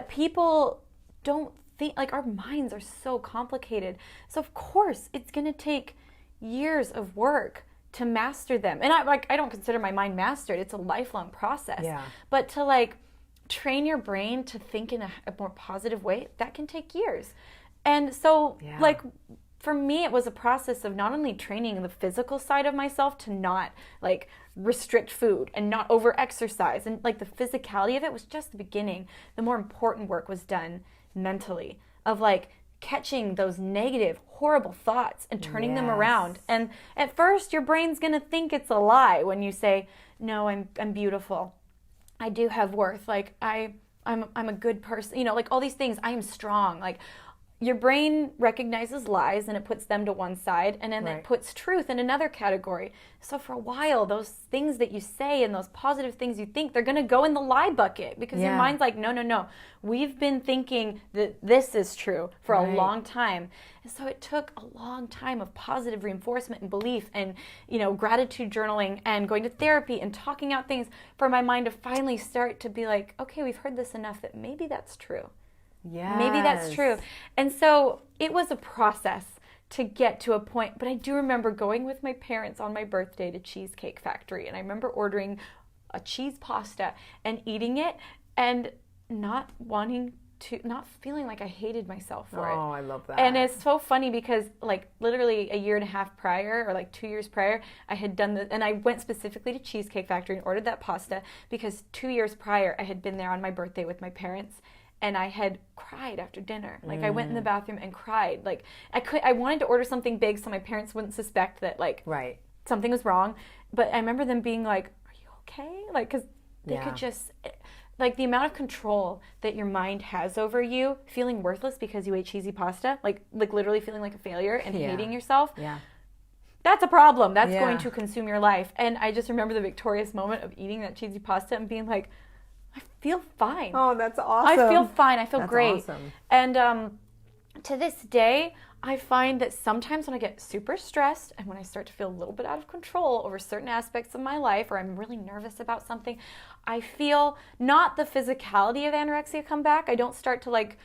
People don't think, like, our minds are so complicated. So of course it's going to take years of work to master them. And I don't consider my mind mastered. It's a lifelong process. Yeah. But to like train your brain to think in a more positive way, that can take years. And so like, for me, it was a process of not only training the physical side of myself to not like restrict food and not over exercise, and like the physicality of it was just the beginning. The more important work was done mentally, of like catching those negative, horrible thoughts and turning them around. And at first your brain's gonna think it's a lie when you say, no, I'm beautiful. I do have worth. Like I'm a good person, like all these things. I am strong. Like, your brain recognizes lies and it puts them to one side, and then it puts truth in another category. So for a while, those things that you say and those positive things you think, they're going to go in the lie bucket, because your mind's like, no. We've been thinking that this is true for a long time. And so it took a long time of positive reinforcement and belief and, gratitude journaling and going to therapy and talking out things for my mind to finally start to be like, okay, we've heard this enough that maybe that's true. Yeah, maybe that's true. And so it was a process to get to a point. But I do remember going with my parents on my birthday to Cheesecake Factory, and I remember ordering a cheese pasta and eating it and not feeling like I hated myself for it. Oh, I love that. And it's so funny because like literally a year and a half prior, or like 2 years prior, I had done and I went specifically to Cheesecake Factory and ordered that pasta because 2 years prior I had been there on my birthday with my parents, and I had cried after dinner. Like I went in the bathroom and cried. Like I wanted to order something big so my parents wouldn't suspect that like something was wrong. But I remember them being like, "Are you okay?" Like, because they could just, like, the amount of control that your mind has over you, feeling worthless because you ate cheesy pasta, like literally feeling like a failure and hating yourself. Yeah. That's a problem. That's going to consume your life. And I just remember the victorious moment of eating that cheesy pasta and being like, I feel fine. Oh, that's awesome. I feel fine. I feel That's great. awesome. And to this day, I find that sometimes when I get super stressed and when I start to feel a little bit out of control over certain aspects of my life, or I'm really nervous about something, I feel not the physicality of anorexia come back. I don't start to like,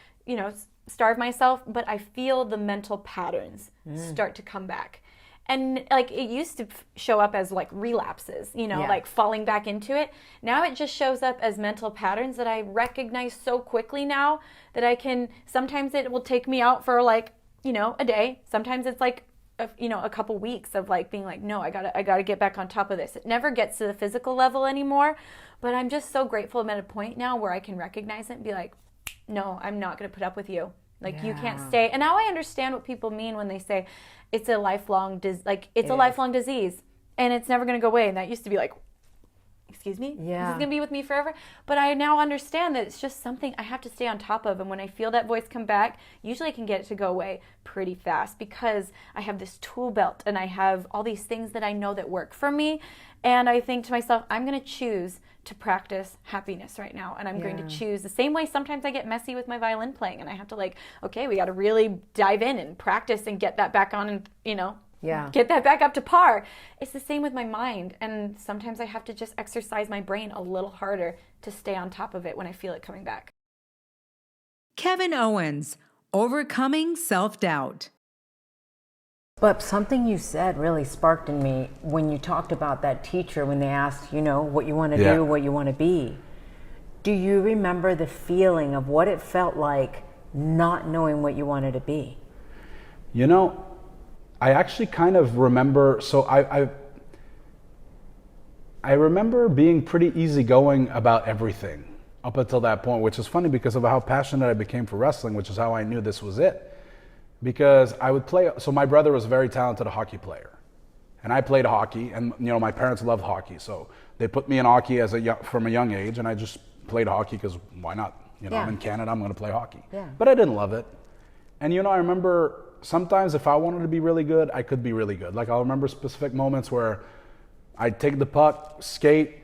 starve myself, but I feel the mental patterns start to come back. And like it used to show up as like relapses, like falling back into it. Now it just shows up as mental patterns that I recognize so quickly now that I can, sometimes it will take me out for like, a day. Sometimes it's like, a couple weeks of like being like, no, I gotta get back on top of this. It never gets to the physical level anymore, but I'm just so grateful I'm at a point now where I can recognize it and be like, no, I'm not gonna put up with you. Like you can't stay. And now I understand what people mean when they say it's a lifelong lifelong disease and it's never gonna go away. And that used to be like, excuse me? Yeah. This is going to be with me forever? But I now understand that it's just something I have to stay on top of. And when I feel that voice come back, usually I can get it to go away pretty fast because I have this tool belt and I have all these things that I know that work for me. And I think to myself, I'm going to choose to practice happiness right now. And I'm going to choose the same way sometimes I get messy with my violin playing and I have to like, okay, we got to really dive in and practice and get that back on and, get that back up to par. It's the same with my mind. And sometimes I have to just exercise my brain a little harder to stay on top of it when I feel it coming back. Kevin Owens, Overcoming Self-Doubt. But something you said really sparked in me when you talked about that teacher when they asked, what you want to do, what you want to be. Do you remember the feeling of what it felt like not knowing what you wanted to be? I actually kind of remember, so I remember being pretty easygoing about everything up until that point, which is funny because of how passionate I became for wrestling, which is how I knew this was it. Because I would play, so my brother was a very talented hockey player. And I played hockey, and my parents loved hockey, so they put me in hockey from a young age, and I just played hockey because why not? I'm in Canada, I'm going to play hockey. Yeah. But I didn't love it. And I remember sometimes if I wanted to be really good, I could be really good. Like I'll remember specific moments where I'd take the puck, skate,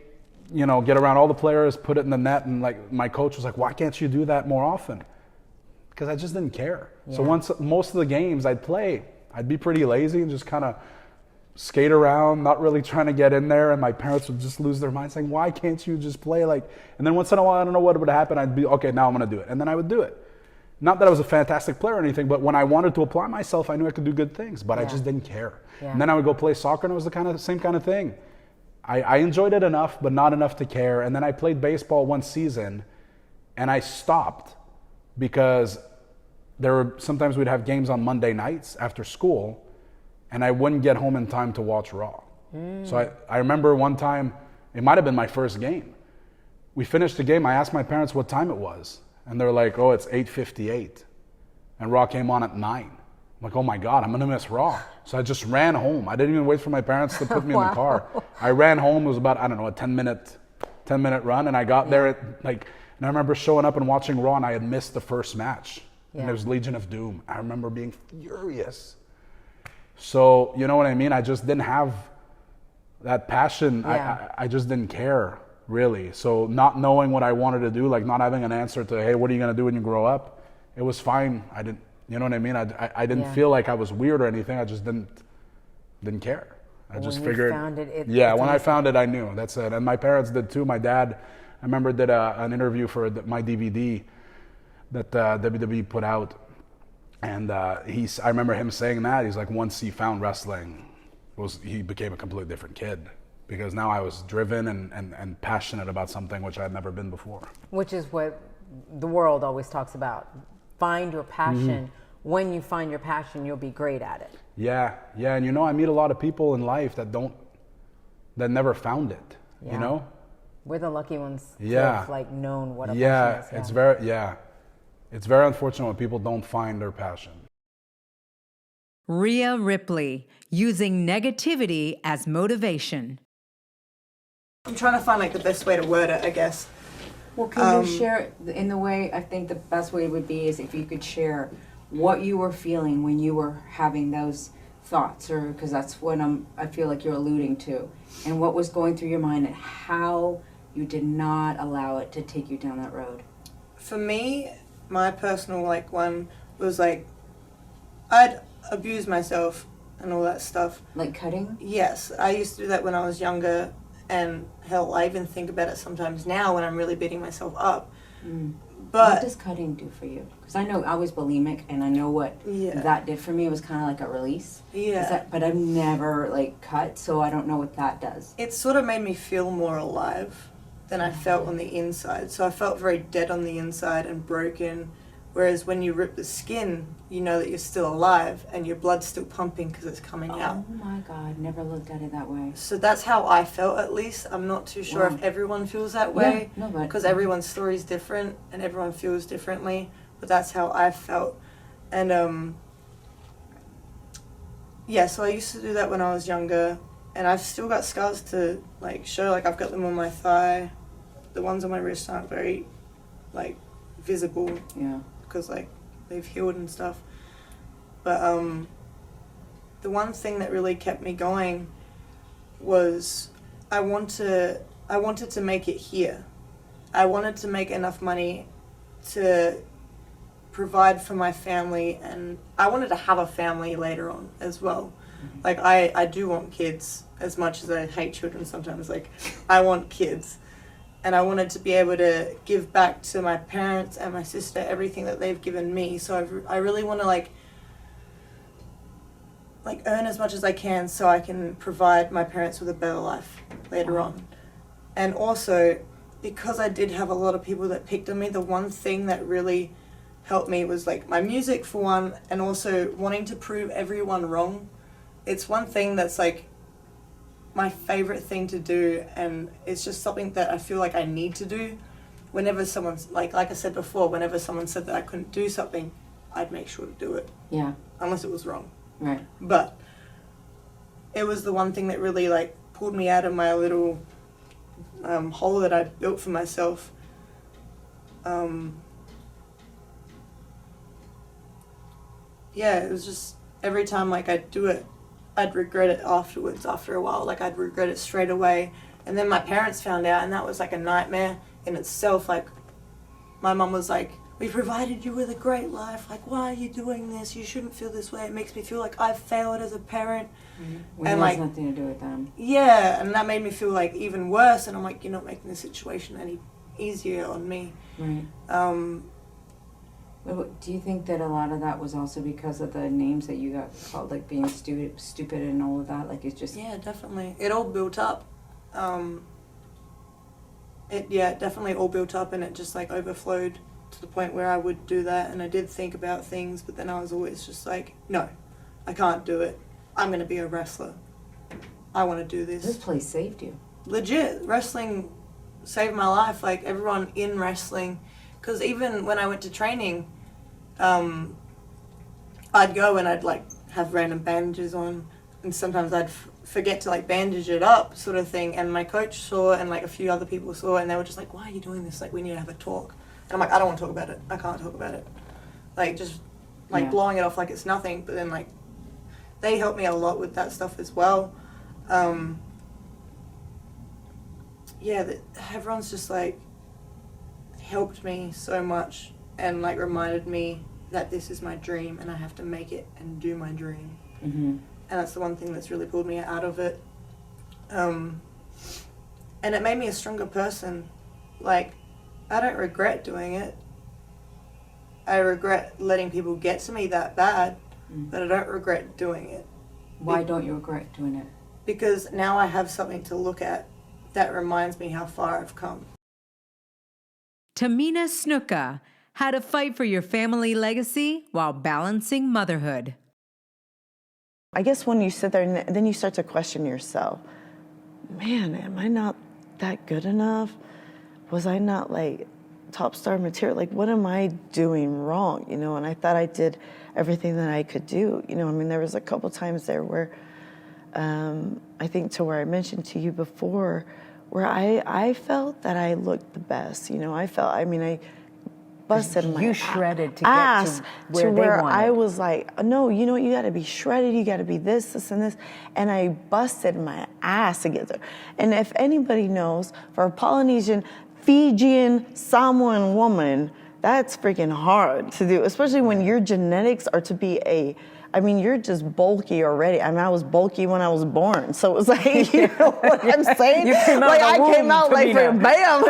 get around all the players, put it in the net, and like my coach was like, "Why can't you do that more often?" Because I just didn't care. Yeah. So most of the games I'd play, I'd be pretty lazy and just kind of skate around, not really trying to get in there, and my parents would just lose their minds saying, "Why can't you just play?" And then once in a while, I don't know what would happen, I'd be, okay, now I'm going to do it. And then I would do it. Not that I was a fantastic player or anything, but when I wanted to apply myself, I knew I could do good things, but I just didn't care. Yeah. And then I would go play soccer, and it was the same kind of thing. I enjoyed it enough, but not enough to care. And then I played baseball one season, and I stopped because sometimes we'd have games on Monday nights after school, and I wouldn't get home in time to watch Raw. So I remember one time, it might have been my first game. We finished the game, I asked my parents what time it was. And they're like, "Oh, it's 8:58. And Raw came on at 9. I'm like, oh my God, I'm going to miss Raw. So I just ran home. I didn't even wait for my parents to put me in the car. I ran home. It was about, a 10-minute run. And I got there and I remember showing up and watching Raw, and I had missed the first match. And it was Legion of Doom. I remember being furious. So, you know what I mean? I just didn't have that passion. I just didn't care. Really. So not knowing what I wanted to do, like not having an answer to, hey, what are you going to do when you grow up? It was fine. I didn't, you know what I mean? I didn't feel like I was weird or anything. I just didn't care. I just figured. When I found it, I knew. That's it. And my parents did too. My dad, I remember, did an interview for my DVD that WWE put out. And I remember him saying that. He's like, once he found wrestling, he became a completely different kid. Because now I was driven and passionate about something which I had never been before. Which is what the world always talks about. Find your passion. When you find your passion, you'll be great at it. Yeah, and you know, I meet a lot of people in life that never found it, you know? We're the lucky ones to Yeah. have known what a Yeah, passion is. it's very unfortunate when people don't find their passion. Rhea Ripley, using negativity as motivation. I'm trying to find the best way to word it, I guess. Well, can you share in the way, I think the best way would be is if you could share what you were feeling when you were having those thoughts, or because that's what I feel like you're alluding to, and what was going through your mind and how you did not allow it to take you down that road. For me, my personal one was I'd abuse myself and all that stuff. Like cutting? Yes, I used to do that when I was younger, and hell, I even think about it sometimes now when I'm really beating myself up. But what does cutting do for you? Because I know I was bulimic, and I know what that did for me. It was kind of like a release. Yeah. But I've never cut, so I don't know what that does. It sort of made me feel more alive than I felt on the inside. So I felt very dead on the inside and broken. Whereas when you rip the skin, you know that you're still alive and your blood's still pumping because it's coming out. Oh my God, never looked at it that way. So that's how I felt, at least. I'm not too sure if everyone feels that way. Yeah, no, but because everyone's story is different and everyone feels differently. But that's how I felt. And so I used to do that when I was younger. And I've still got scars to show. I've got them on my thigh. The ones on my wrist aren't very visible. Yeah. Because they've healed and stuff. But the one thing that really kept me going was I wanted to make it here. I wanted to make enough money to provide for my family, and I wanted to have a family later on as well. I do want kids as much as I hate children sometimes. I want kids. And I wanted to be able to give back to my parents and my sister everything that they've given me. So I really want to earn as much as I can so I can provide my parents with a better life later on. And also, because I did have a lot of people that picked on me, the one thing that really helped me was my music for one, and also wanting to prove everyone wrong. It's one thing that's my favorite thing to do, and it's just something that I feel I need to do. Whenever someone's like I said before, whenever someone said that I couldn't do something, I'd make sure to do it. Yeah. Unless it was wrong. Right. But it was the one thing that really pulled me out of my little hole that I built for myself. It was just every time I'd do it, I'd regret it afterwards, after a while. I'd regret it straight away. And then my parents found out, and that was a nightmare in itself. My mum was we provided you with a great life. Why are you doing this? You shouldn't feel this way. It makes me feel like I've failed as a parent. When it has nothing to do with them. Yeah, and that made me feel even worse. And I'm you're not making the situation any easier on me. Right. Do you think that a lot of that was also because of the names that you got called, being stupid and all of that? It's just... Yeah, definitely. It all built up. It definitely all built up, and it just overflowed to the point where I would do that, and I did think about things, but then I was always just no, I can't do it. I'm going to be a wrestler. I want to do this. This place saved you. Legit. Wrestling saved my life. Everyone in wrestling, because even when I went to training, I'd go and I'd have random bandages on, and sometimes I'd forget to bandage it up, sort of thing. And my coach saw, and a few other people saw, and they were just why are you doing this? We need to have a talk. And I'm I don't want to talk about it. I can't talk about it. Blowing it off like it's nothing. But then they helped me a lot with that stuff as well. Everyone's just helped me so much, and reminded me that this is my dream and I have to make it and do my dream. Mm-hmm. And that's the one thing that's really pulled me out of it. And it made me a stronger person. I don't regret doing it. I regret letting people get to me that bad, but I don't regret doing it. Why don't you regret doing it? Because now I have something to look at that reminds me how far I've come. Tamina Snuka, how to fight for your family legacy while balancing motherhood. I guess when you sit there and then you start to question yourself, man, am I not that good enough? Was I not like top star material? Like, what am I doing wrong? You know, and I thought I did everything that I could do. You know, I mean, there was a couple times there where I think to where I mentioned to you before, where I felt that I looked the best. You know, I busted my shredded to ass get to where they wanted. I was like, no, you know what, you got to be shredded, you got to be this, and this, and I busted my ass to get there. And if anybody knows, for a Polynesian, Fijian, Samoan woman, that's freaking hard to do, especially when your genetics are to be you're just bulky already. I mean, I was bulky when I was born. So it was like, you know what I'm saying? You came out like, of the I came womb, out like, Tamina. bam.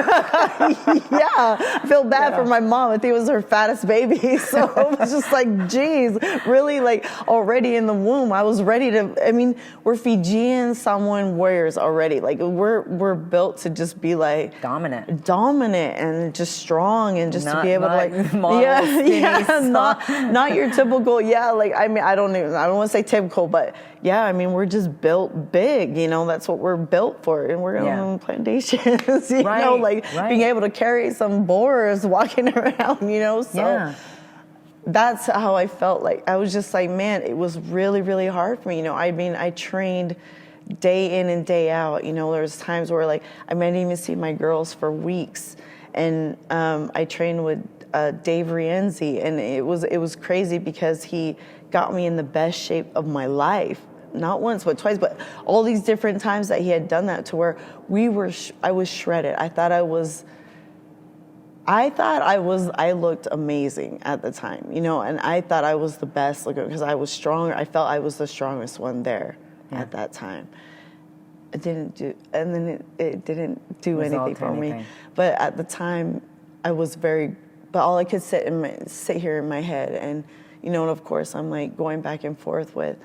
Yeah. I feel bad for my mom. I think it was her fattest baby. So it was just like, geez, really, like, already in the womb, I was ready to, I mean, we're Fijian Samoan warriors already. Like, we're built to just be like dominant and just strong and just to be able to like, not your typical, like, I mean, I don't want to say typical, but yeah, I mean, we're just built big, you know, that's what we're built for. And we're going to own plantations, you know, like being able to carry some boars walking around, you know, so that's how I felt. Like, I was just like, man, it was really, really hard for me. You know, I mean, I trained day in and day out, you know, there's times where like, I might even see my girls for weeks. And I trained with Dave Rienzi, and it was crazy because he got me in the best shape of my life. Not once, but twice, but all these different times that he had done that to where I was shredded. I looked amazing at the time, you know, and I thought I was the best looking because I was stronger. I felt I was the strongest one there at that time. It didn't do anything for me. But at the time, I was but all I could sit here in my head, and you know, and of course, I'm like going back and forth with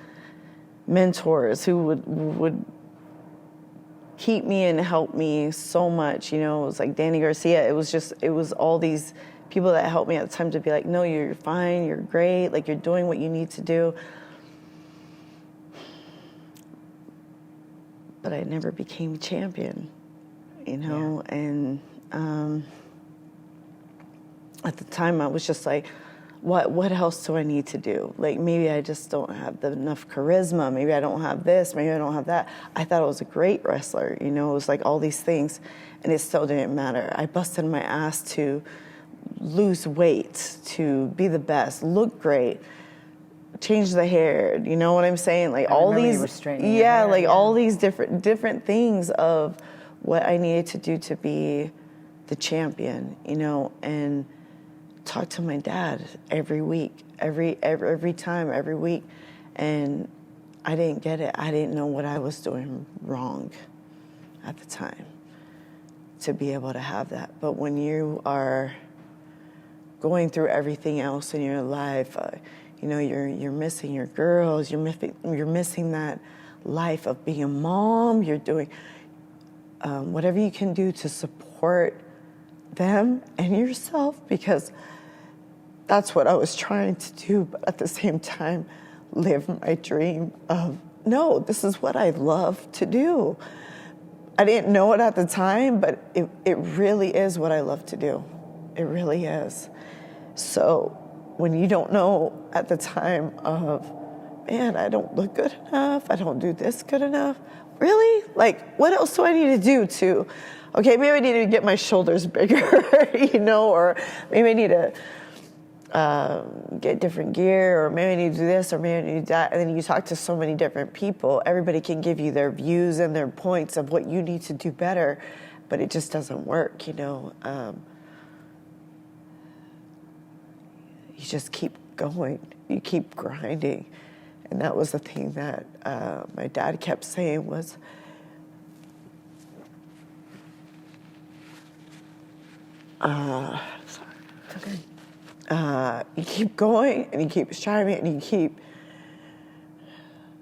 mentors who would keep me and help me so much. You know, it was like Danny Garcia. It was all these people that helped me at the time to be like, no, you're fine, you're great, like you're doing what you need to do. But I never became champion, you know, and at the time I was just like, what else do I need to do? Like, maybe I just don't have enough charisma. Maybe I don't have this. Maybe I don't have that. I thought I was a great wrestler. You know, it was like all these things, and it still didn't matter. I busted my ass to lose weight, to be the best, look great, change the hair. You know what I'm saying? Like all these, all these different things of what I needed to do to be the champion. You know, and talk to my dad every week, every time, every week, and I didn't get it. I didn't know what I was doing wrong at the time to be able to have that. But when you are going through everything else in your life, you know, you're missing your girls, you're missing that life of being a mom. You're doing whatever you can do to support them and yourself, because that's what I was trying to do, but at the same time, live my dream of, no, this is what I love to do. I didn't know it at the time, but it really is what I love to do. It really is. So when you don't know at the time of, man, I don't look good enough, I don't do this good enough, really? Like, what else do I need to do to, okay, maybe I need to get my shoulders bigger, you know, or maybe I need to get different gear, or maybe I need to do this, or maybe I need to do that. And then you talk to so many different people. Everybody can give you their views and their points of what you need to do better, but it just doesn't work, you know. You just keep going. You keep grinding. And that was the thing that my dad kept saying was, you keep going and you keep striving and you keep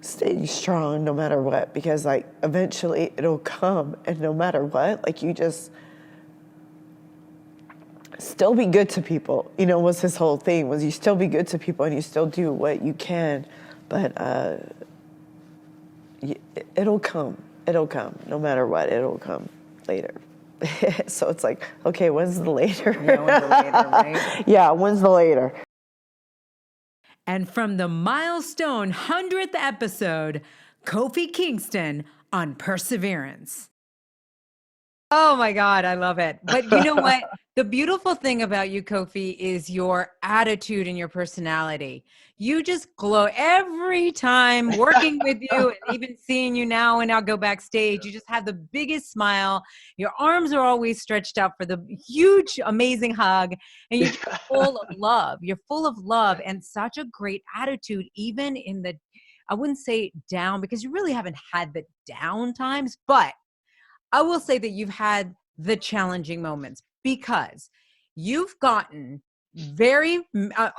staying strong no matter what, because like eventually it'll come, and no matter what, like you just still be good to people, you know, was his whole thing, was you still be good to people and you still do what you can, but it'll come, no matter what, it'll come later. So it's like, okay, when's the later? Yeah, when's the later, right? Yeah, when's the later? And from the milestone 100th episode, Kofi Kingston on Perseverance. Oh my God, I love it. But you know what? The beautiful thing about you, Kofi, is your attitude and your personality. You just glow every time working with you, and even seeing you now and I'll go backstage. You just have the biggest smile. Your arms are always stretched out for the huge, amazing hug. And you're full of love. You're full of love and such a great attitude, even in the, I wouldn't say down, because you really haven't had the down times, but I will say that you've had the challenging moments, because you've gotten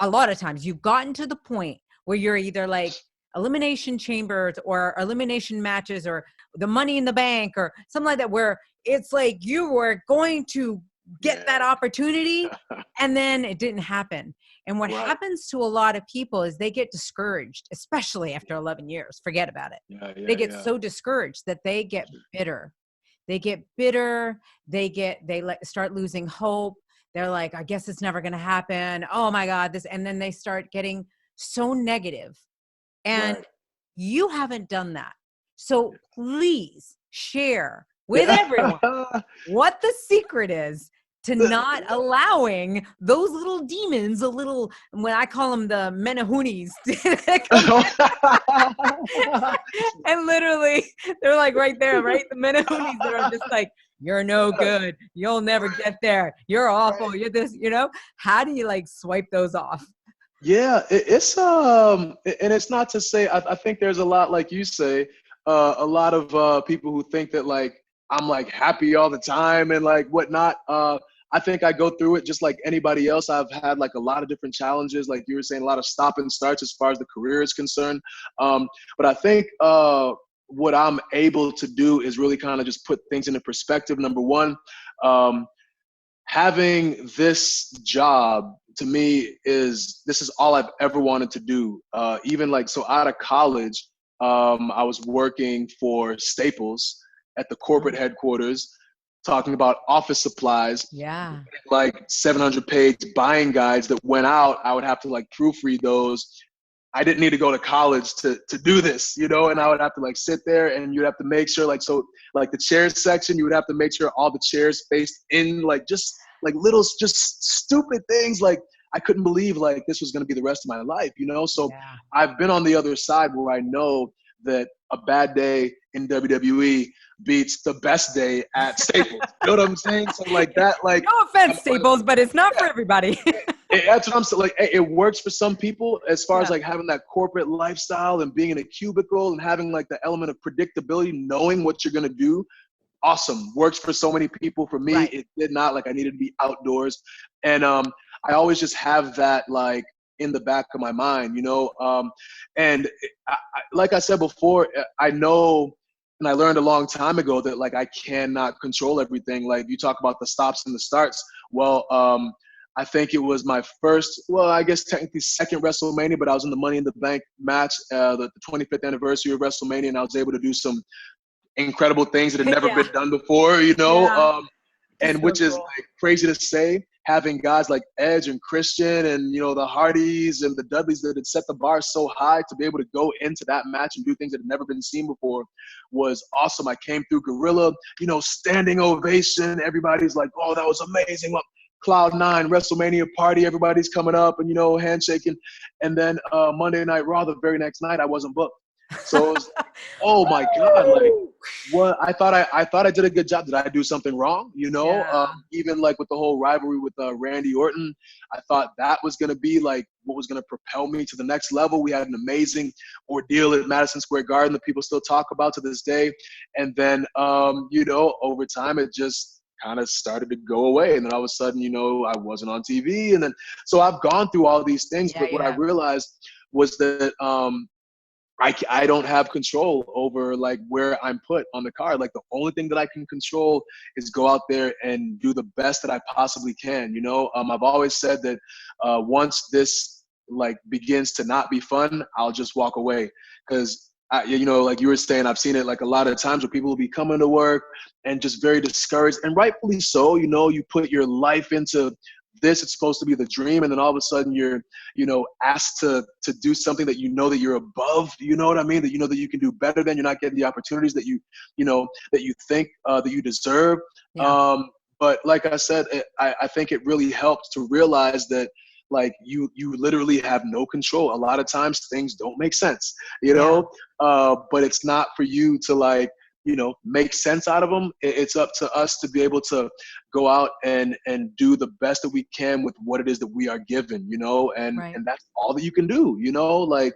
a lot of times you've gotten to the point where you're either like elimination chambers or elimination matches or the Money in the Bank or something like that, where it's like you were going to get that opportunity and then it didn't happen. And what happens to a lot of people is they get discouraged, especially after 11 years. Forget about it. They get so discouraged that they get bitter. They get bitter. They start losing hope. They're like, I guess it's never going to happen. Oh my God, this. And then they start getting so negative. And you haven't done that. So please share with everyone what the secret is to not allowing those little demons, when I call them the menahunis, and literally they're like right there, right? The menahunis that are just like, you're no good. You'll never get there. You're awful. You're this, how do you like swipe those off? Yeah, it's and it's not to say, I think there's a lot, like you say, a lot of people who think that like I'm like happy all the time and like whatnot. I think I go through it just like anybody else. I've had like a lot of different challenges, like you were saying, a lot of stop and starts as far as the career is concerned. But I think what I'm able to do is really kind of just put things into perspective. Number one, having this job to me this is all I've ever wanted to do. Even like, so out of college, I was working for Staples at the corporate headquarters, talking about office supplies. Yeah. Like 700-page buying guides that went out. I would have to like proofread those. I didn't need to go to college to do this, and I would have to like sit there and you'd have to make sure like, so like the chairs section, you would have to make sure all the chairs faced in, like just like little, just stupid things. Like I couldn't believe like this was going to be the rest of my life, So I've been on the other side where I know that a bad day in WWE beats the best day at Staples. You know what I'm saying? So like that, like no offense, Staples, but it's not for everybody. That's what I'm saying. Like it works for some people as far as like having that corporate lifestyle and being in a cubicle and having like the element of predictability, knowing what you're gonna do. Awesome. Works for so many people. For me, it did not. Like I needed to be outdoors. And I always just have that like in the back of my mind, and like I said before, I know, and I learned a long time ago that like I cannot control everything. Like you talk about the stops and the starts. Well, I think it was my first, I guess technically second WrestleMania, but I was in the Money in the Bank match, the 25th anniversary of WrestleMania, and I was able to do some incredible things that had never been done before, and which is like crazy to say, having guys like Edge and Christian and, the Hardys and the Dudleys that had set the bar so high to be able to go into that match and do things that had never been seen before was awesome. I came through Gorilla, standing ovation. Everybody's like, oh, that was amazing. Look, Cloud9, WrestleMania party, everybody's coming up and, handshaking. And then Monday Night Raw, the very next night, I wasn't booked. So it was, oh my God, like what I thought I did a good job. Did I do something wrong? Even like with the whole rivalry with Randy Orton, I thought that was going to be like what was going to propel me to the next level. We had an amazing ordeal at Madison Square Garden that people still talk about to this day. And then, over time, it just kind of started to go away. And then all of a sudden, you know, I wasn't on TV. And then, so I've gone through all these things, but what I realized was that I don't have control over like where I'm put on the card. Like the only thing that I can control is go out there and do the best that I possibly can. You know, I've always said that once this like begins to not be fun, I'll just walk away. Cause you know, like you were saying, I've seen it like a lot of times where people will be coming to work and just very discouraged, and rightfully so. You know, you put your life into this, it's supposed to be the dream, and then all of a sudden you're, you know, asked to do something that you know that you're above, you know what I mean, that you know that you can do better than. You're not getting the opportunities that you know that you think that you deserve. But like I said, I think it really helped to realize that like you literally have no control. A lot of times things don't make sense, you know, but it's not for you to like, you know, make sense out of them. It's up to us to be able to go out and do the best that we can with what it is that we are given, you know, and that's all that you can do, you know, like,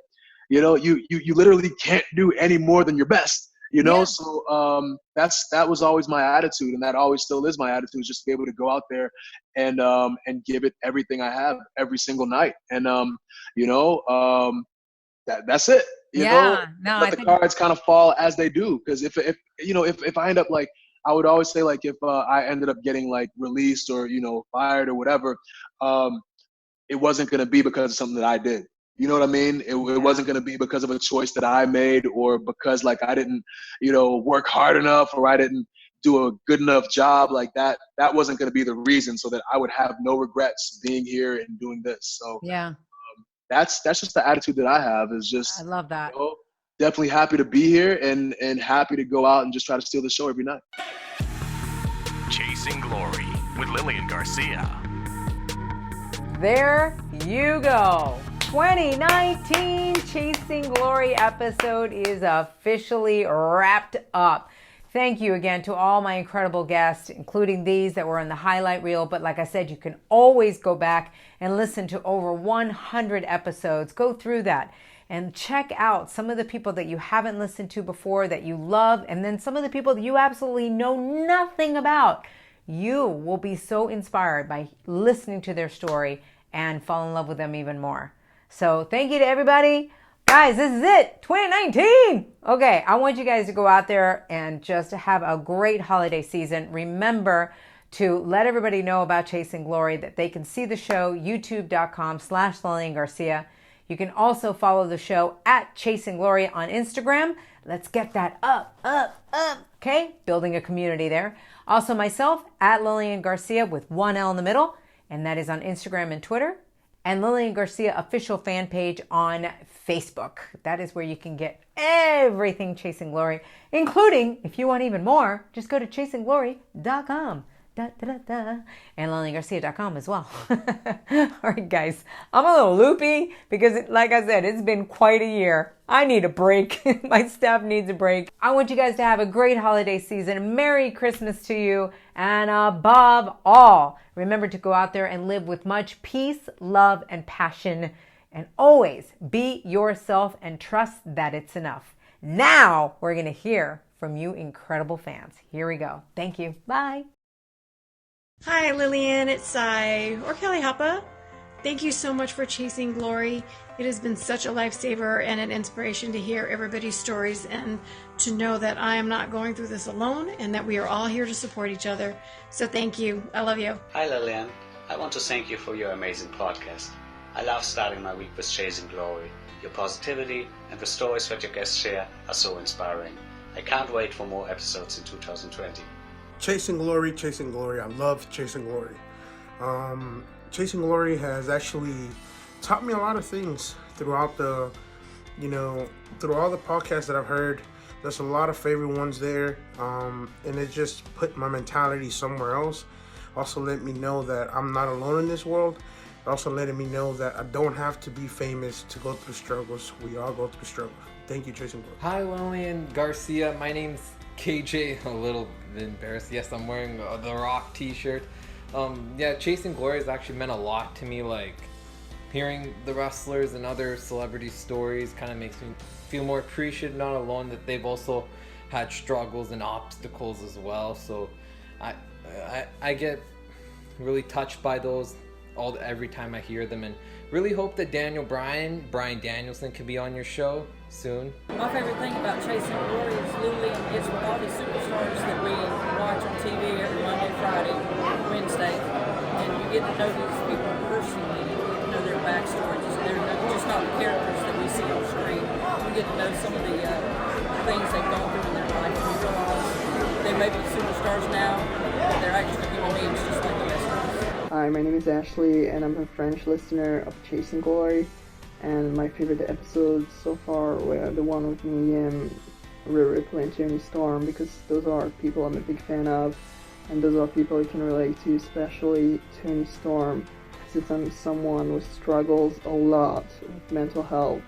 you know, you literally can't do any more than your best, you know? So that was always my attitude, and that always still is my attitude, is just to be able to go out there and give it everything I have every single night. And, you know, that's it. You know, let the cards kind of fall as they do. Because if you know, if I end up like, I would always say like, if I ended up getting like released or, you know, fired or whatever, it wasn't going to be because of something that I did. You know what I mean? It wasn't going to be because of a choice that I made, or because like I didn't, you know, work hard enough, or I didn't do a good enough job. Like that wasn't going to be the reason, so that I would have no regrets being here and doing this. So that's just the attitude that I have, is just, I love that. You know, definitely happy to be here and happy to go out and just try to steal the show every night. Chasing Glory with Lilian Garcia. There you go. 2019 Chasing Glory episode is officially wrapped up. Thank you again to all my incredible guests, including these that were in the highlight reel. But like I said, you can always go back and listen to over 100 episodes. Go through that and check out some of the people that you haven't listened to before that you love, and then some of the people that you absolutely know nothing about. You will be so inspired by listening to their story and fall in love with them even more. So thank you to everybody. Guys, this is it, 2019. Okay, I want you guys to go out there and just have a great holiday season. Remember to let everybody know about Chasing Glory, that they can see the show, youtube.com/Lilian Garcia. You can also follow the show at Chasing Glory on Instagram. Let's get that up. Okay, building a community there. Also myself, at Lilian Garcia with one L in the middle, and that is on Instagram and Twitter. And Lilian Garcia official fan page on Facebook. That is where you can get everything Chasing Glory, including, if you want even more, just go to chasingglory.com. And LilianGarcia.com as well. All right, guys, I'm a little loopy because, like I said, it's been quite a year. I need a break. My staff needs a break. I want you guys to have a great holiday season. Merry Christmas to you. And above all, remember to go out there and live with much peace, love, and passion. And always be yourself and trust that it's enough. Now we're going to hear from you incredible fans. Here we go. Thank you. Bye. Hi Lilian, it's Sai, or Kelly Hapa. Thank you so much for Chasing Glory. It has been such a lifesaver and an inspiration to hear everybody's stories and to know that I am not going through this alone and that we are all here to support each other. So thank you. I love you. Hi Lilian. I want to thank you for your amazing podcast. I love starting my week with Chasing Glory. Your positivity and the stories that your guests share are so inspiring. I can't wait for more episodes in 2020. Chasing Glory. I love Chasing Glory. Chasing Glory has actually taught me a lot of things throughout through all the podcasts that I've heard. There's a lot of favorite ones there, and it just put my mentality somewhere else. Also let me know that I'm not alone in this world. Also letting me know that I don't have to be famous to go through struggles. We all go through struggles. Thank you, Chasing Glory. Hi, Lilian Garcia. My name's KJ. A little bit embarrassed. Yes, I'm wearing the Rock t-shirt. Chasing Glory has actually meant a lot to me. Like, hearing the wrestlers and other celebrity stories kind of makes me feel more appreciative, not alone, that they've also had struggles and obstacles as well. So I get really touched by those every time I hear them, and really hope that Brian Danielson can be on your show soon. My favorite thing about Chasing Glory is Lilian gets with all these superstars that we watch on TV every Monday, Friday, Wednesday, and you get to know these people personally. You get to know their backstories. They're just not the characters that we see on screen. You get to know some of the things they've gone through in their life, and you realize they may be superstars now, but they're actually human beings just like the rest of us. Hi, my name is Ashley, and I'm a French listener of Chasing Glory. And my favorite episodes so far were the one with me and Rhea Ripley and Toni Storm, because those are people I'm a big fan of, and those are people I can relate to, especially Toni Storm, since I'm someone who struggles a lot with mental health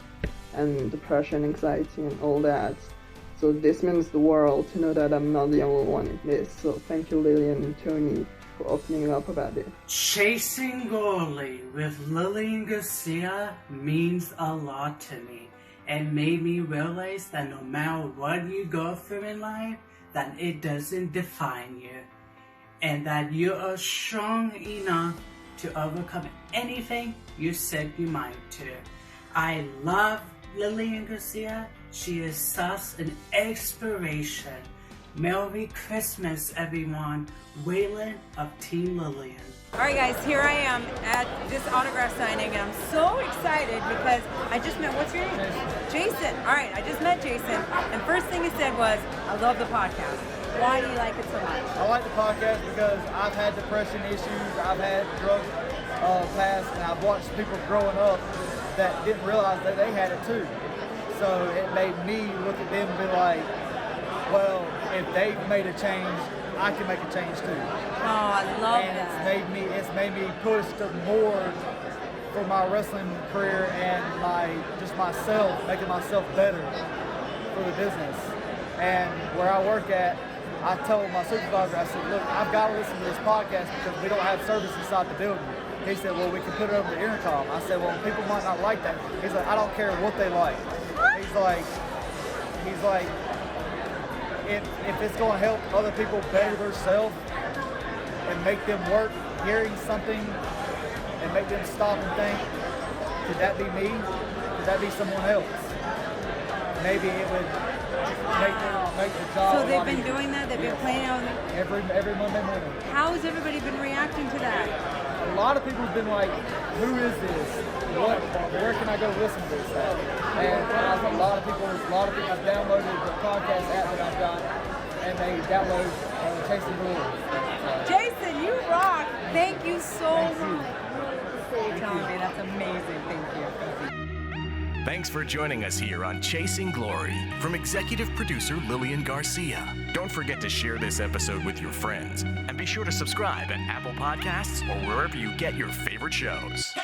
and depression, anxiety, and all that. So this means the world to know that I'm not the only one in this. So thank you, Lilian and Toni, for opening up about it. Chasing Glory with Lilian Garcia means a lot to me. It made me realize that no matter what you go through in life, that it doesn't define you, and that you are strong enough to overcome anything you set your mind to. I love Lilian Garcia. She is such an inspiration. Merry Christmas, everyone. Waylon of Team Lilian. Alright guys, here I am at this autograph signing, and I'm so excited because I just met, what's your name? Jason. Alright, I just met Jason, and first thing he said was, I love the podcast. Why do you like it so much? I like the podcast because I've had depression issues, I've had drug past, and I've watched people growing up that didn't realize that they had it too. So it made me look at them and be like, well, if they've made a change, I can make a change too. Oh, I love that. It's made me push to more for my wrestling career and myself, making myself better for the business. And where I work at, I told my supervisor, I said, look, I've got to listen to this podcast because we don't have service inside the building. He said, well, we can put it over the intercom. I said, well, people might not like that. He's like, I don't care what they like. He's like, if it's going to help other people better themselves and make them work, hearing something and make them stop and think, could that be me? Could that be someone else? Maybe it would make the job. So they've been doing that? They've been playing on every Monday morning. How has everybody been reacting to that? A lot of people have been like, who is this? Where can I go listen to this at? And a lot of people have downloaded the podcast app that I've got, and they download Chasing Glory. Jason, you rock! Thank you so much. You're telling me that's amazing. Thank you. Thanks for joining us here on Chasing Glory from executive producer Lilian Garcia. Don't forget to share this episode with your friends, and be sure to subscribe at Apple Podcasts or wherever you get your favorite shows.